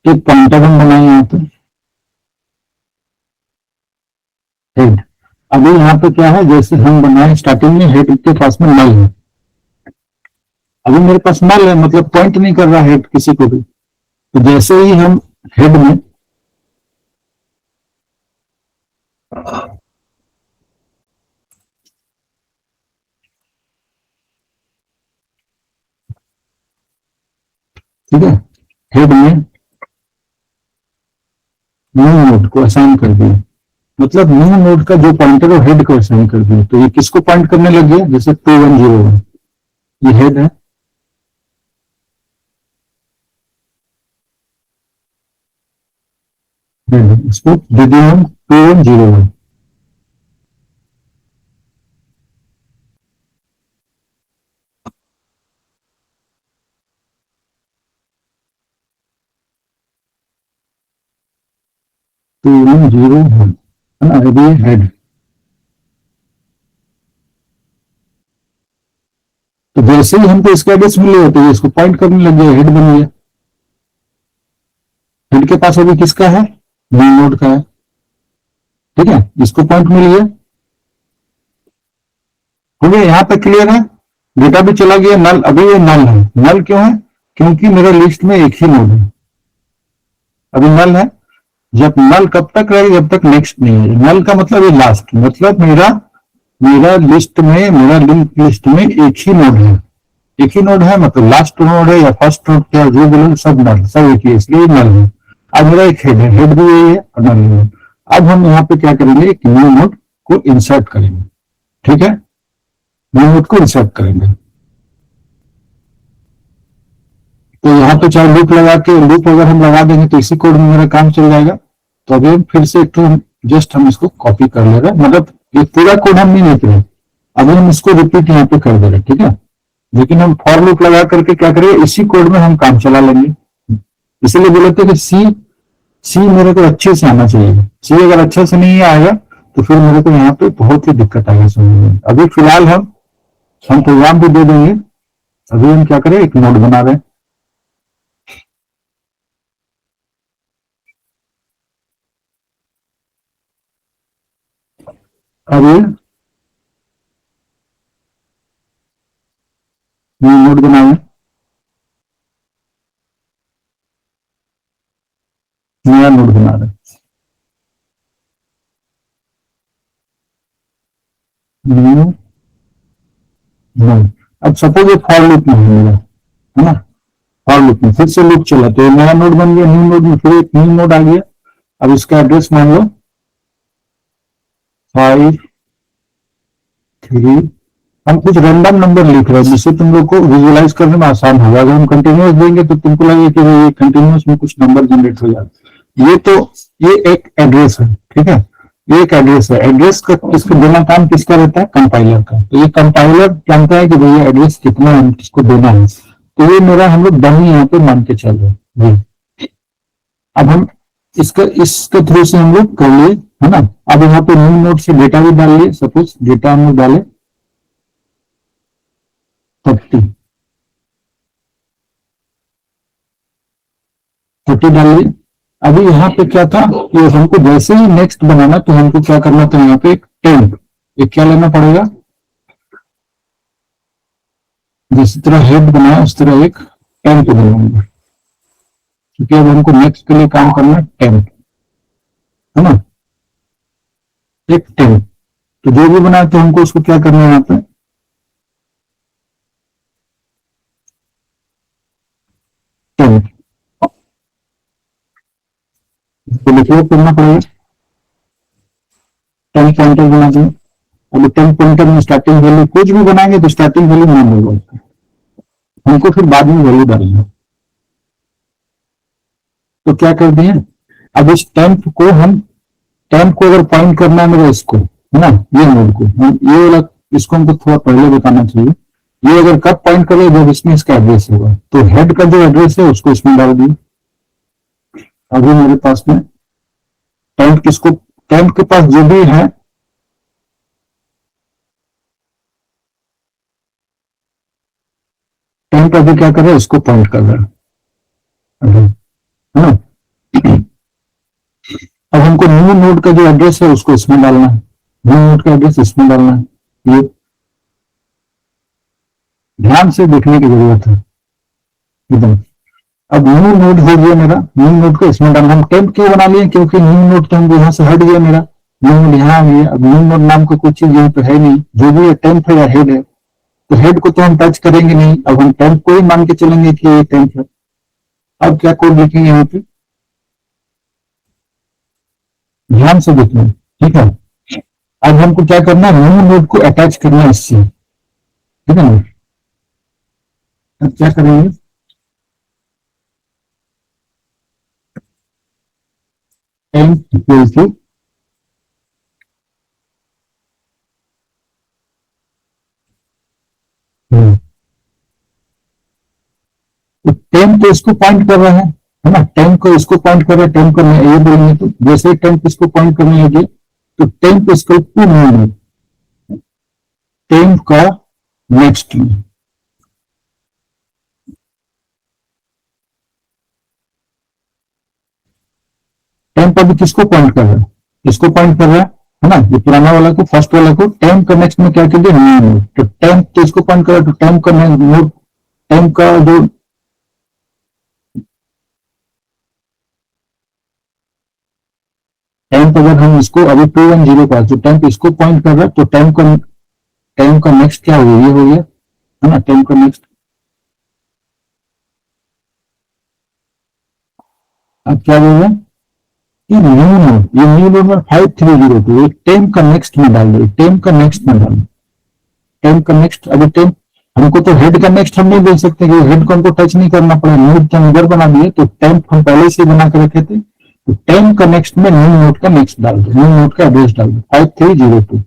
एक पॉइंटर हम बनाए यहाँ पे, हेड। अभी यहाँ पे क्या है, जैसे हम बनाए स्टार्टिंग में हेड के पास में नल है। अभी मेरे पास नल है, मतलब पॉइंट नहीं कर रहा हेड किसी को भी। तो जैसे ही हम हेड में ठीक है, हेड में न्यू नोड को असाइन कर दिया, मतलब न्यू नोड का जो पॉइंटर है हेड को असाइन कर दिया। तो ये किसको पॉइंट करने लग गया, जैसे 2101 ये हेड है। इसको दे दिया हम 2101। तो 2101 है ना, ये हेड। तो जैसे ही हमको इसका एड्रेस मिले तो ये इसको पॉइंट करने लग गया, हेड बन गया। हेड के पास अभी किसका है, न्यू नोड का है। ठीक है, इसको पॉइंट मिल गया। हो गया, यहाँ पे क्लियर है। डेटा भी चला गया, नल अभी ये नल है। नल क्यों है, क्योंकि मेरे लिस्ट में एक ही नोड है, अभी नल है। जब नल कब तक रहेगा, जब तक नेक्स्ट नहीं है। नल का मतलब ये लास्ट, मतलब मेरा मेरा लिस्ट में, मेरा लिंक लिस्ट में एक ही नोड है। एक ही नोड है मतलब लास्ट नोड है या फर्स्ट नोड, क्या जो बोलो, सब नल, सब एक ही, इसलिए नल है। अब मेरा एक हेड है, हेड भी यही है और नल है। अब हम यहाँ पे क्या करेंगे, एक न्यू नोड को इंसर्ट करेंगे। ठीक है, न्यू नोड को इंसर्ट करेंगे। तो यहाँ पे चाहे लूप लगा के, लूप अगर हम लगा देंगे तो इसी कोड में मेरा काम चल जाएगा। तो अभी हम फिर से एक तो जस्ट हम इसको कॉपी कर ले रहे हैं, मतलब ये पूरा कोड हम नहीं लिख रहे, अभी हम इसको रिपीट यहाँ पे कर दे रहे। ठीक है, लेकिन हम फॉर लूप लगा करके क्या करेंगे, इसी कोड में हम काम चला लेंगे। इसीलिए बोले थे कि सी सी मेरे को अच्छे से आना चाहिए। सी अगर अच्छे से नहीं आएगा तो फिर मेरे को यहाँ पे बहुत ही दिक्कत आएगा समझने में। अभी फिलहाल हम प्रोग्राम भी दे देंगे। अभी हम क्या करें, एक नोड बना रहे हैं। अभी न्यू नोड बनाए, नया नोड बना रहे हैं। New node. अब सपोज ये फॉर लूप में है मेरा, है ना। फॉर लूप में फिर से लूप चला तो ये नया नोड बन गया, न्यू नोड में फिर एक न्यू नोड आ गया। अब इसका एड्रेस मान लो 5 3। हम कुछ रैंडम नंबर लिख रहे हैं जिससे तुम लोग को विजुअलाइज करने में आसान होगा। अगर हम कंटिन्यूअस देंगे तो तुमको लगेगा कि ये कंटिन्यूअस में कुछ नंबर जनरेट हो जाता है। ये एक एड्रेस है। ठीक है, ये एक एड्रेस है। एड्रेस का इसको देना काम किसका रहता है, कंपाइलर का। तो ये कंपाइलर जानता है कि भैया एड्रेस कितना है, किसको देना है। तो ये मेरा हम लोग डमी यहाँ पे मान के चल रहे हैं। अब हम इसके थ्रू से हम लोग कर लिए, है ना। अब यहाँ पे न्यू नोड से डेटा भी डाल लिए। सपोज डेटा हम लोग डाले 30 डाल लिए। अभी यहाँ पे क्या था कि हमको जैसे ही नेक्स्ट बनाना तो हमको क्या करना था, यहाँ पे एक टेम्प, एक क्या लेना पड़ेगा, जिस तरह हेड बनाया उस तरह एक टेम्प बनाऊंगा, क्योंकि अब हमको नेक्स्ट के लिए काम करना है टेम्प, है ना। एक टेम्प, तो जो भी बनाया तो हमको उसको क्या करना है, यहाँ पे टेम्प को लिखिए करना पड़ेगा। टेम्प पॉइंटर बना दें। अभी 10 पॉइंटर में स्टार्टिंग वैल्यू कुछ भी बनाएंगे तो स्टार्टिंग वैल्यू नहीं होगा, हमको फिर बाद में वैल्यू डालना है। तो क्या कर दिए, अब इस टेम्प को हम, टेम्प को अगर पॉइंट करना है मेरा इसको, है ना, ये नोड को, ये वाला इसको हमको थोड़ा पहले बताना चाहिए। ये अगर कब पॉइंट करे, जब इसमें इसका एड्रेस होगा, तो हेड का जो एड्रेस है उसको इसमें डाल दिए। अभी मेरे पास में टेम्प किसको, टेम्प के पास जो भी है, टेम्प अभी क्या कर रहा है, इसको पॉइंट कर रहा है ना। अब हमको न्यू नोड का जो एड्रेस है उसको इसमें डालना है, न्यू नोड का एड्रेस इसमें डालना है। ये ध्यान से देखने की जरूरत है एकदम। अब न्यू नोड हो गया मेरा, न्यू नोड को इसमें डालना। हम टेम्प क्यों बना लिए, क्योंकि न्यू नोड तो हमको यहाँ से हट गया, मेरा न्यू नोड यहाँ आ गया। अब न्यू नोड नाम का कोई चीज यहाँ पे है नहीं, जो भी है टेम्प है या हेड है, तो हेड को तो हम टच करेंगे नहीं। अब हम टेम्प को ही मान के चलेंगे कि ये टेम्प है। अब क्या कोड लिखेंगे यहाँ पे, ध्यान से देखना, ठीक है। अब हमको क्या करना है, न्यू नोड को अटैच करना है इससे, ठीक है ना। अब क्या करेंगे, टेम्प इक्वल टू टेम्प तो इसको पॉइंट कर रहा है ना, टेम्प को इसको पॉइंट कर रहा है, टेम्प को ये बोलेंगे तो जैसे टेम्प इसको पॉइंट करने लगे तो टेम्प इसको टू न्यू, टेम्प का नेक्स्ट, टेम्प अभी किसको पॉइंट कर रहा है, इसको पॉइंट कर रहा है ना, ये पुराना वाला को, फर्स्ट वाला को। टेम्प का नेक्स्ट में क्या कर दिया, न्यू नोड, तो टेम्प तो इसको पॉइंट कर रहा है, तो टेम्प का नोड, टेम्प का जो टेम्प, अगर हम इसको अभी 210 का, तो टेम्प इसको पॉइंट कर रहा है, तो टेम्प का नेक्स्ट क्या हो गया, ये हो गया, है ना, टेम्प का नेक्स्ट। अब क्या बोल रहा है, ये न्यू नोड, ये न्यू नोड में 5302, टेम्प का नेक्स्ट में डाल दो, टेम्प का नेक्स्ट में डाल, टेम्प का नेक्स्ट। अभी टेम्प हमको तो हेड का नेक्स्ट हम नहीं बोल सकते, हेड को हमको टच नहीं करना पड़ा, नोड के अंदर बना दिए, तो टेम्प हम पहले से बना कर रखे थे, तो टेम्प का नेक्स्ट में न्यू नोड का नेक्स्ट डाल दो, न्यू नोड का एड्रेस डाल दो, 5302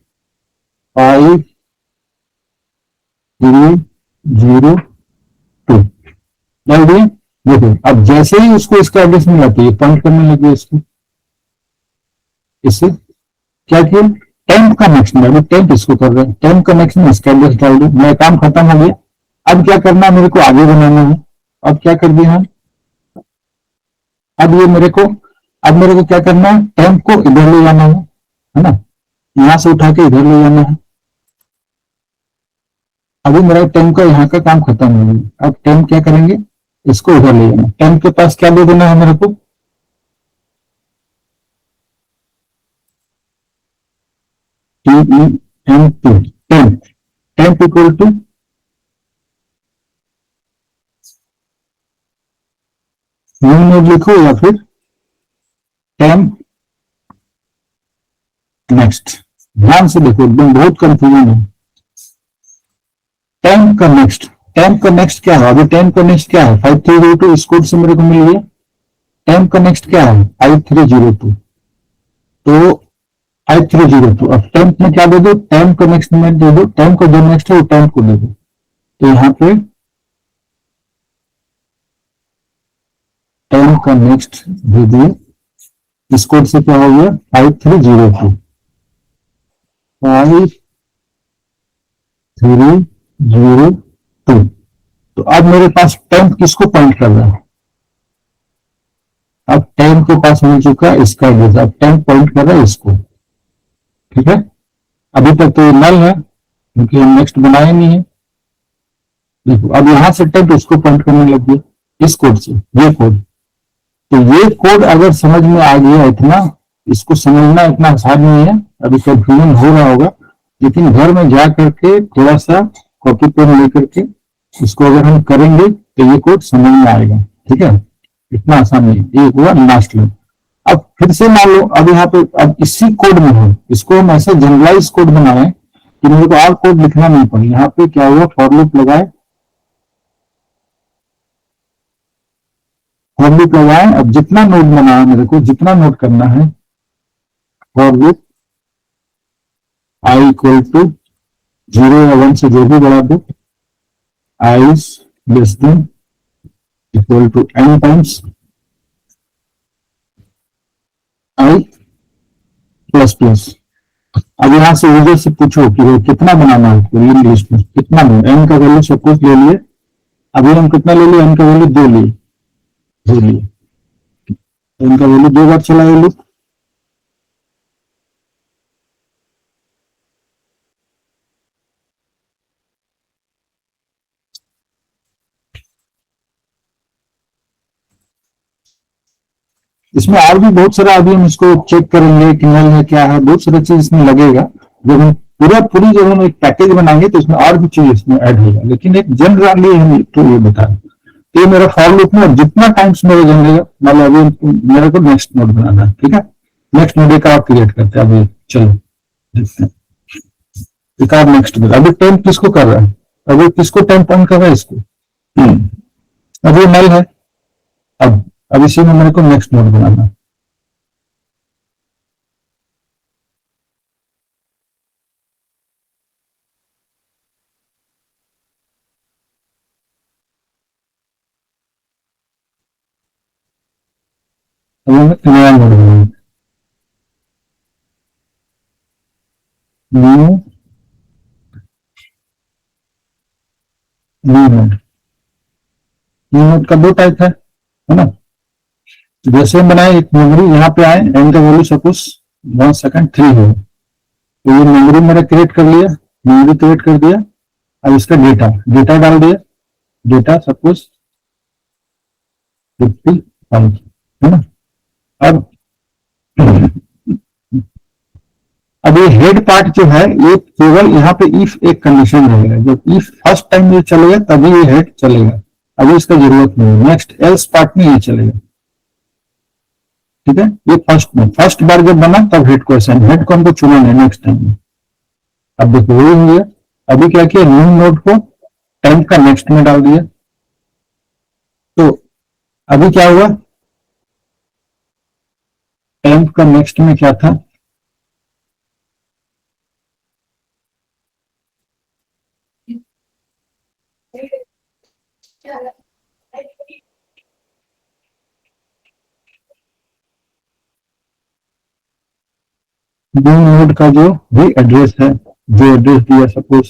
5002 डाल दिए। देखो अब जैसे ही उसको इसका एड्रेस मिला तो ये पॉइंट करने लगे इसको, इससे क्या किया, टेम्प का नेक्स्ट में, टेम्प इसको कर रहे हैं, टेम्प का नेक्स्ट में इसका एड्रेस डाल दो, मेरा काम खत्म हो गया। अब क्या करना है, मेरे को आगे बनाना है। अब क्या कर दिया हम, अब ये मेरे को, अब मेरे को क्या करना है, टेम्प को इधर ले जाना है ना, यहां से उठा के इधर ले जाना है। अभी मेरा टेम्प का यहाँ का काम खत्म हो गया। अब टेम्प क्या करेंगे, इसको इधर ले जाना, टेम्प के पास क्या दे देना है मेरे को, TEMP, temp, temp equal to new node लिखो या फिर टेम्प नेक्स्ट। ध्यान से देखो, एकदम बहुत कंफ्यूजन है। टेम्प का नेक्स्ट, टेम्प का नेक्स्ट क्या है, अभी टेम्प का नेक्स्ट क्या है, 5302 इस कोड से मेरे को मिल गया। टेम्प का नेक्स्ट क्या है, 5302, तो 5302। अब टेम्प में क्या दे दो, टेम्प का नेक्स्ट में दे दो, टेम्प का जो नेक्स्ट है वो टेम्प को दे दो, तो यहाँ पे टेम्प का नेक्स्ट दे दिए, इस कोड से क्या हो गया, 5302 5302। तो अब मेरे पास टेम्प किसको पॉइंट कर रहा है, अब टेम्प के पास मिल चुका है इसका एड्रेस, अब टेम्प पॉइंट कर रहा है इसको, ठीक है। अभी तक तो ये नल है क्योंकि हम नेक्स्ट बनाए नहीं है। देखो अब यहां से टेम्प उसको पॉइंट करने लग गया, इस कोड से, ये कोड। तो ये कोड अगर समझ में आ गया इतना, इसको समझना इतना आसान नहीं है, अभी कंफ्यूजन हो रहा होगा, लेकिन घर में जा करके थोड़ा सा कॉपी पेन लेकर के इसको अगर हम करेंगे तो ये कोड समझ में आएगा, ठीक है। इतना आसान नहीं, ये हुआ लास्ट लेवल। अब फिर से मान लो अब यहाँ पे, अब इसी कोड में हो, इसको हम ऐसे जनरलाइज कोड बनाए कि मेरे को और कोड लिखना नहीं पड़े। यहाँ पे क्या हुआ, फॉर लूप लगाए, फॉर लूप लगाए। अब जितना नोड बनाना है मेरे को, जितना नोड करना है, for loop I equal to 0 या 1 से जो भी बढ़ा दो, I is less than equal to n times I plus plus. अब यहाँ से यूजर से पूछो कि वो कितना बनाना है आपको लिस्ट में, कितना नोड, n का वैल्यू सब कुछ ले लिए। अभी हम कितना ले लिए, n का वैल्यू 2 लिए, 2 लिए, n का वैल्यू 2 बार चलाए लूप। इसमें और भी बहुत सारा, अभी हम इसको चेक करेंगे कि नल है क्या है, बहुत सारा चीज इसमें लगेगा। जब हम पूरी जब हम एक पैकेज बनाएंगे तो इसमें और भी चीज इसमें ऐड होगा, लेकिन एक जनरली हम तो ये बता रहे। तो ये मेरा फॉर लूप में जितना टाइम्स मेरे जनेगा, मतलब अभी मेरे को नेक्स्ट नोड बनाना है, ठीक है। नेक्स्ट नोड एक और क्रिएट करते हैं। अभी चलो देखते हैं, एक और नेक्स्ट नोड। अभी 10 किसको कर रहा है, अभी किसको 10 पॉइंट कर रहा है, इसको। अभी नल है। अब इसी में मेरे को नेक्स्ट नोड बनाना है। अभी मैं नया नोड बनाऊंगा, new new node. New node का 2 टाइप है ना। जैसे हम बनाए एक मेमोरी, यहाँ पे आए, एन का वैल्यू सपोज 1 सेकंड 3 हो, तो ये मेमोरी मेरा क्रिएट कर लिया, मेमोरी क्रिएट कर दिया। अब इसका डेटा डेटा डाल दिया, डेटा सपोज 55 है ना। अब अब ये हेड पार्ट जो है, ये केवल यहाँ पे इफ एक कंडीशन रहेगा, जब इफ फर्स्ट टाइम ये चलेगा तभी ये हेड चलेगा, अभी इसका जरूरत नहीं है। नेक्स्ट एल्स पार्ट में ये चलेगा, ठीक है। ये फर्स्ट बार जब बना तब हेड को असाइन, हेड को हमको चुना है नेक्स्ट टाइम में। अब देखो वही हो गया। अभी क्या किया, न्यू नोड को टेम्प का नेक्स्ट में डाल दिया। तो अभी क्या हुआ, टेम्प का नेक्स्ट में क्या था, न्यू नोड का जो भी एड्रेस है, जो एड्रेस दिया सपोज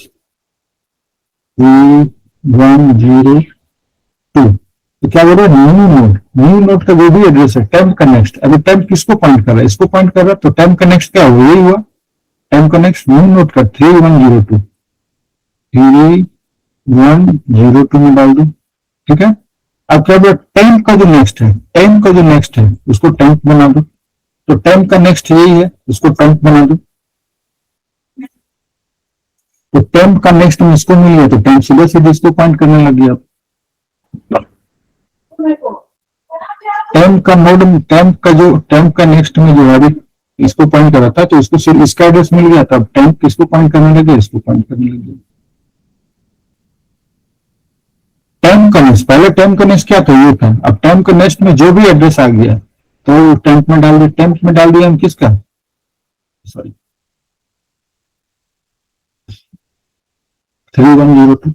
3102, तो क्या बोल रहा है, न्यू नोड का जो भी एड्रेस है, टेम्प का नेक्स्ट। अभी टेम्प किसको पॉइंट कर रहा है, इसको पॉइंट कर रहा है, तो टेम्प का नेक्स्ट क्या हुआ, यही हुआ। टेम्प का नेक्स्ट न्यू नोड का 3102 में डाल दो, ठीक है। अब क्या बोला, टेम्प का जो नेक्स्ट है, टेम्प का जो नेक्स्ट है उसको टेम्प बना दो। तो टेम्प का नेक्स्ट यही है, उसको टेम्प बना दो। तो टेम्प का नेक्स्ट में इसको मिल गया, तो टेम्प सीधे सीधे इसको पॉइंट करने लग गया। टेम्प का नोड, टेम्प का नेक्स्ट में जो है इसको पॉइंट कर रहा था, तो इसको सिर्फ इसका एड्रेस मिल गया, तब टेम्प किसको पॉइंट करने लगे, इसको पॉइंट करने लगे। टेम्प का नेक्स्ट, पहले टेम्प का नेक्स्ट क्या था, ये था। अब टेम्प का नेक्स्ट में जो भी एड्रेस आ गया तो टेम्प में डाल दिया। टेम्प में डाल दिया हम किसका, सॉरी 3102।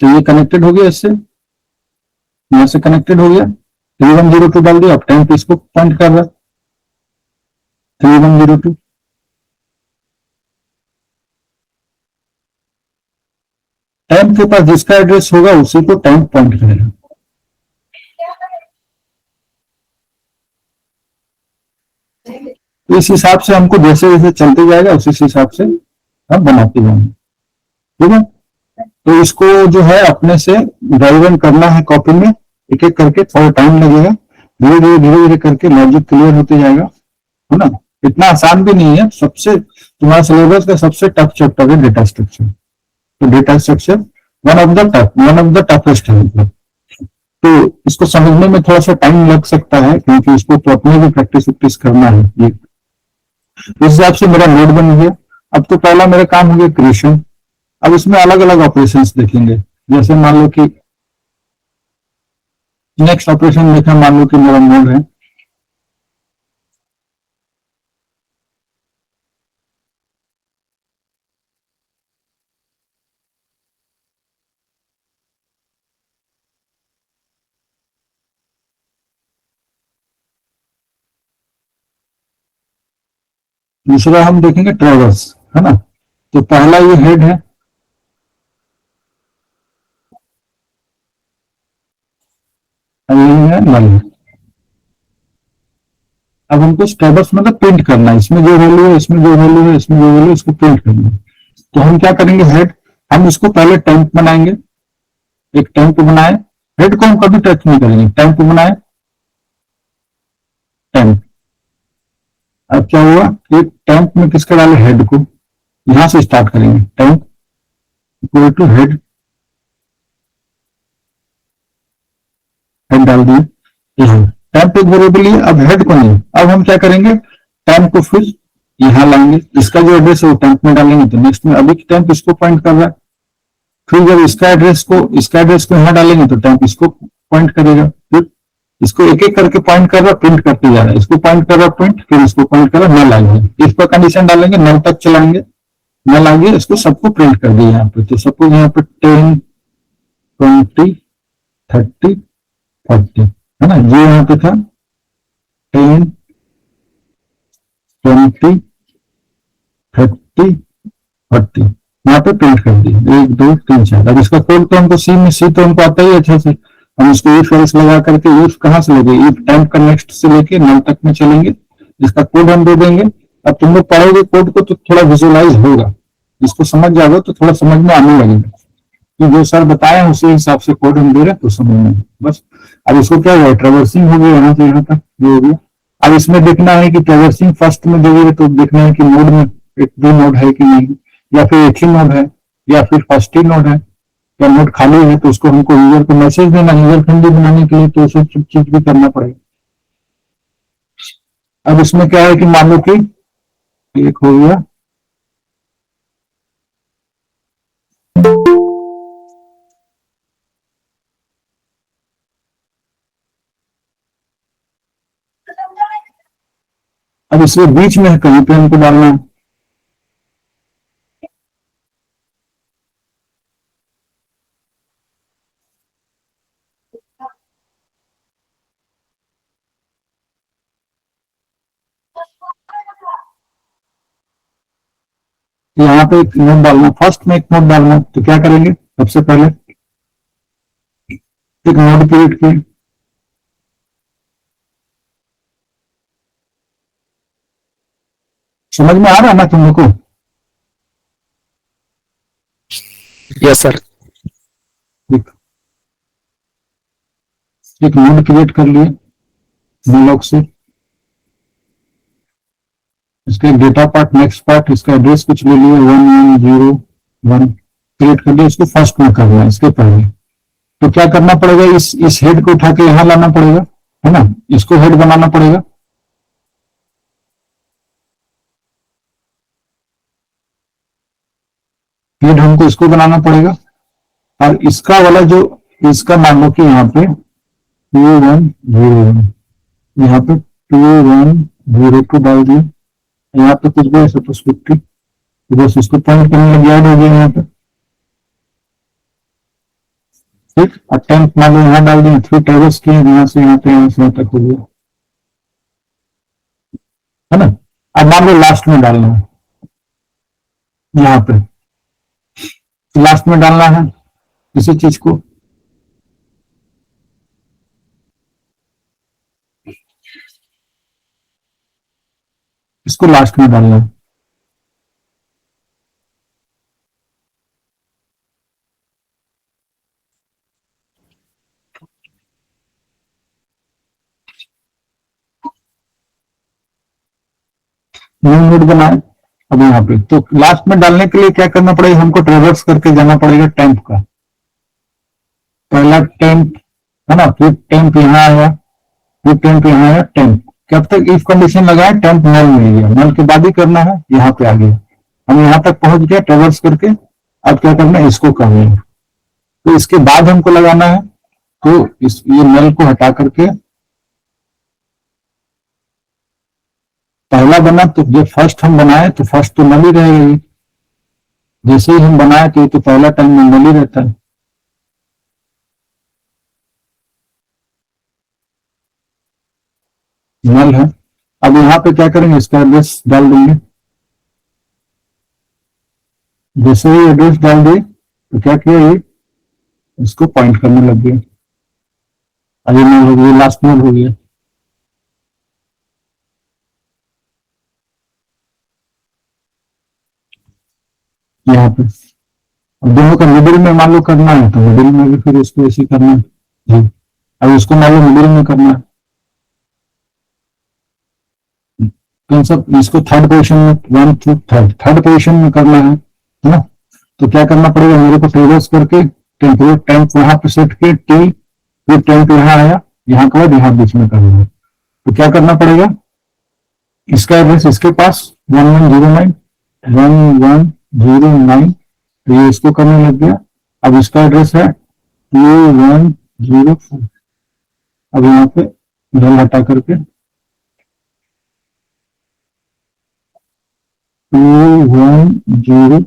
तो ये कनेक्टेड हो गया, इससे यहां से कनेक्टेड हो गया, 3102 डाल दिया। अब टेम्प इसको पॉइंट कर रहा है 3102। टेम्प के पास जिसका एड्रेस होगा उसी को टेम्प पॉइंट करेगा। इस हिसाब से हमको जैसे जैसे चलते जाएगा उसी हिसाब से हम बनाते जाएंगे, ठीक है। तो इसको जो है अपने से ड्राइव करना है कॉपी में, एक एक करके, थोड़ा टाइम लगेगा। धीरे धीरे करके लॉजिक क्लियर होते जाएगा, है ना। इतना आसान भी नहीं है, सबसे तुम्हारा सिलेबस का सबसे टफ चैप्टर है डेटा स्ट्रक्चर। तो data structure one of the toughest है, मतलब। तो इसको समझने में थोड़ा सा टाइम लग सकता है, क्योंकि इसको तो अपने भी प्रैक्टिस करना है। ये इस हिसाब से मेरा नोड बन गया। अब तो पहला मेरा काम हो गया क्रिएशन। अब इसमें अलग अलग ऑपरेशंस देखेंगे। जैसे मान लो कि नेक्स्ट ऑपरेशन देखा, मान लो कि मेरा मोड है दूसरा हम देखेंगे ट्रेवर्स, है ना। तो पहला ये हेड है, और ये है नल। अब हमको ट्रेवर्स मतलब प्रिंट करना है, इसमें जो वैल्यू है, इसमें जो वैल्यू है, इसमें जो वैल्यू है, इसको प्रिंट करना है। तो हम क्या करेंगे, हेड, हम इसको पहले टेम्प बनाएंगे। एक टेम्प बनाए, हेड को हम कभी टच नहीं करेंगे, टेम्प बनाए, टेम्प। अब क्या हुआ कि टेम्प में किसका डाले, हेड को। यहां से स्टार्ट करेंगे, temp equal to head, head डाल दिए यहाँ। टेम्प एक वेरिएबल है, अब हेड को नहीं। अब हम क्या करेंगे, टेम्प को फिर यहाँ लाएंगे, इसका जो एड्रेस है वो टेम्प में डालेंगे। तो नेक्स्ट में अभी टेम्प इसको पॉइंट कर रहा है, फिर जब इसका एड्रेस को यहाँ डालेंगे तो टेम्प इसको पॉइंट करेगा। फिर इसको एक एक करके पॉइंट कर रहा, प्रिंट करते जा रहा है, इसको पॉइंट कर रहा प्रिंट, फिर इसको पॉइंट कर रहा, नल आएंगे। इस पर कंडीशन डालेंगे, नल तक चलाएंगे, नल आएंगे, इसको सबको प्रिंट कर दिए यहाँ पे। तो सपोज यहाँ पे 10, 20, 30, 40, है ना। ये यहाँ पे था 10, 20, 30, 40, यहाँ पे प्रिंट कर दिए 1, 2, 3, 4। अब इसका कोड तो हमको सी तो हमको आता ही अच्छा से। हम इसको इफ एल्स लगा करके, इफ कहाँ से लेंगे, इफ टेम्प का नेक्स्ट से लेके नल तक में चलेंगे, इसका कोड हम दे देंगे। अब तुम लोग पढ़ोगे कोड को तो थोड़ा विजुअलाइज होगा, इसको समझ जाओगे तो थोड़ा समझ में आने लगेगा कि जो सर बताए हैं उसी हिसाब से कोड हम दे रहे हैं, तो समझ में बस। अब इसको क्या हुआ, ट्रेवर्सिंग हो गया यहाँ से यहाँ तक, जो हो गया। अब इसमें देखना है कि ट्रेवर्सिंग फर्स्ट में देगी तो देखना है कि नोड में एक भी नोड है कि नहीं, या फिर एक ही नोड है, या फिर फर्स्ट ही नोड है, या नोड खाली है। तो उसको हमको यूजर को मैसेज देना, यूजर फ्रेंडली बनाने के लिए, तो सब चीज भी करना पड़ेगा। अब इसमें क्या है कि मान लो कि एक हो गया, अब इसमें बीच में है, कहीं पे हमको डालना है। यहाँ पे एक नोट डालना, फर्स्ट में एक नोट डालना। तो क्या करेंगे, सबसे पहले एक नोड क्रिएट किए, समझ में आ रहा है ना तुम लोग को। Yes sir. एक नोड क्रिएट कर लिए ब्लॉक से, इसका एक डेटा पार्ट, नेक्स्ट पार्ट, इसका एड्रेस कुछ ले लिया 1101 क्रिएट कर लिया। इसको फर्स्ट में करना है इसके पहले। तो क्या करना पड़ेगा, इस हेड को उठा के यहां लाना पड़ेगा, है ना। इसको हेड बनाना पड़ेगा, हेड हमको इसको बनाना पड़ेगा। और इसका वाला जो, इसका मान लो कि यहाँ पे 2101, यहाँ पे 2102 डाल दिए, यहाँ पे कुछ भी ऐसा तो 50, बस इसको पॉइंट करने लगे, ऐड हो गया यहाँ पे। ठीक, अटेम्प्ट मान लो यहाँ डाल दिए, थ्री ट्रेवर्स किए, यहाँ से यहाँ पे, यहाँ से यहाँ तक हो गया, है ना। अब मान लो लास्ट में डालना है, यहाँ पे लास्ट में डालना है इसी चीज को। इसको लास्ट में डालना है। न्यू नोड बनाए, अब यहाँ पे तो लास्ट में डालने के लिए क्या करना पड़ेगा, हमको ट्रेवर्स करके जाना पड़ेगा टेम्प का। पहला टेम्प, है ना, फिर टेम्प यहाँ आया, फिर टेम्प यहाँ आया, टेम्प। कब तक इफ कंडीशन लगाए, टेम्प नल मिल गया, नल के बाद ही करना है, यहाँ पे आ गया। हम यहाँ तक पहुंच गया ट्रेवर्स करके। अब क्या करना है, इसको करना है। तो इसके बाद हमको लगाना है, तो इस ये नल को हटा करके पहला बना, तो जो फर्स्ट हम बनाए तो फर्स्ट तो नल ही रहेगा ये। जैसे ही हम बनाए तो ये तो पहला टाइम में नल ही रहता है। नल है। अब यहाँ पे क्या करेंगे, इसका एड्रेस डाल देंगे। जैसे ही एड्रेस डाल दिए तो क्या किया, ये इसको पॉइंट करने लग गया। अब ये नल हो गया, लास्ट नल हो गया। यहाँ पे अब दोनों का मिडिल में मान लो करना है, तो मिडिल में भी फिर इसको ऐसे करना है जी। अब इसको मान लो मिडिल में करना है, तो इन सब इसको थर्ड पोजीशन में, वन टू थर्ड पोजीशन में करना है ना। तो क्या करना पड़ेगा, मेरे को ट्रेवर्स करके टेम्परेट टैंक वहां पे सेट के टी, फिर टैंक यहाँ आया, यहाँ के बाद यहाँ बीच में करना है। तो क्या करना पड़ेगा, इसका एड्रेस इसके पास 1109 1109, तो ये इसको करने लग गया। अब इसका एड्रेस है 2104। अब यहाँ पे नल हटा करके 2104।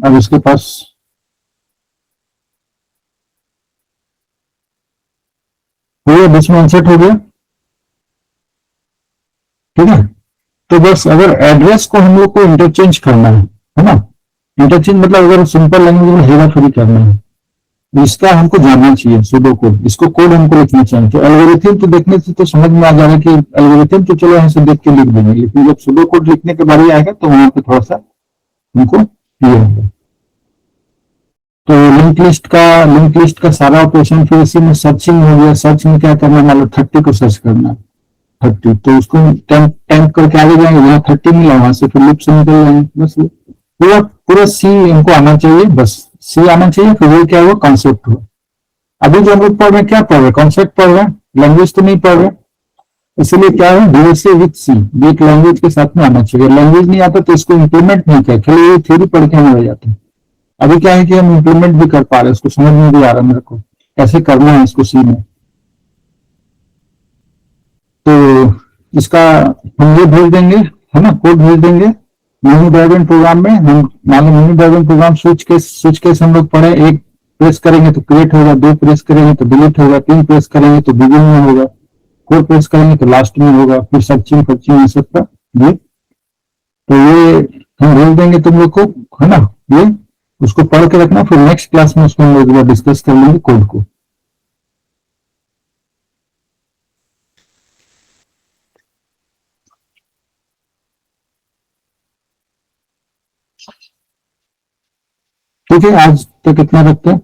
अब इसके पास हो गया, बीच में इंसर्ट हो गया, ठीक है। तो बस अगर एड्रेस को हम लोग को इंटरचेंज करना है ना, इंटरचेंज मतलब अगर सिंपल लैंग्वेज में हेरा फेरी करना है, इसका हमको जानना चाहिए सुडो कोड, इसको कोड हमको लिखना चाहिए। तो एल्गोरिथम तो देखने से तो समझ में आ जाएगा कि एल्गोरिथम तो चलो यहाँ से देख के लिख देंगे, लेकिन जब सुडो कोड लिखने के बारे आएगा तो वहां पे थोड़ा सा हमको क्लियर होगा। तो लिंक लिस्ट का सारा ऑपरेशन फिर इसी में सर्चिंग हो गया। सर्च में क्या करना है, मान लो 30 को सर्च करना है, 30, तो उसको टैंप करके आगे जाएंगे, जहाँ 30 मिला वहां से फिर लूप से निकल जाएंगे। बस पूरा पूरा सी इनको आना चाहिए, बस सी आना चाहिए, फिर वो क्या हुआ, कॉन्सेप्ट हुआ। अभी जो हम लोग पढ़ रहे हैं क्या पढ़ रहे हैं, कॉन्सेप्ट पढ़ रहे हैं, लैंग्वेज तो नहीं पढ़ रहे। इसलिए क्या है, डीएसए विद सी, ये एक लैंग्वेज के साथ में आना चाहिए। लैंग्वेज नहीं आता तो इसको इंप्लीमेंट नहीं किया, खाली ये थ्योरी पढ़ के हमें हो जाता है। अभी क्या है कि हम इंप्लीमेंट भी कर पा रहे हैं, उसको समझ में भी आ रहा है मेरे को कैसे करना है इसको सी में। तो इसका हम ये भेज देंगे, है ना, कोड भेज देंगे मिनी ड्राइवन प्रोग्राम में। हम मान लो menu driven program switch case हम लोग पढ़े, एक प्रेस करेंगे तो क्रिएट होगा, 2 प्रेस करेंगे तो डिलीट होगा, 3 प्रेस करेंगे तो बिगिन में होगा, 4 प्रेस करेंगे तो लास्ट में होगा, फिर सर्चिंग फर्चिंग ये सब का ये। तो ये हम भेज देंगे तुम लोग को, है ना, ये उसको पढ़ के रखना, फिर नेक्स्ट क्लास में उसको हम लोग डिस्कस कर लेंगे कोड को। ठीक है, आज तक इतना रखते हैं।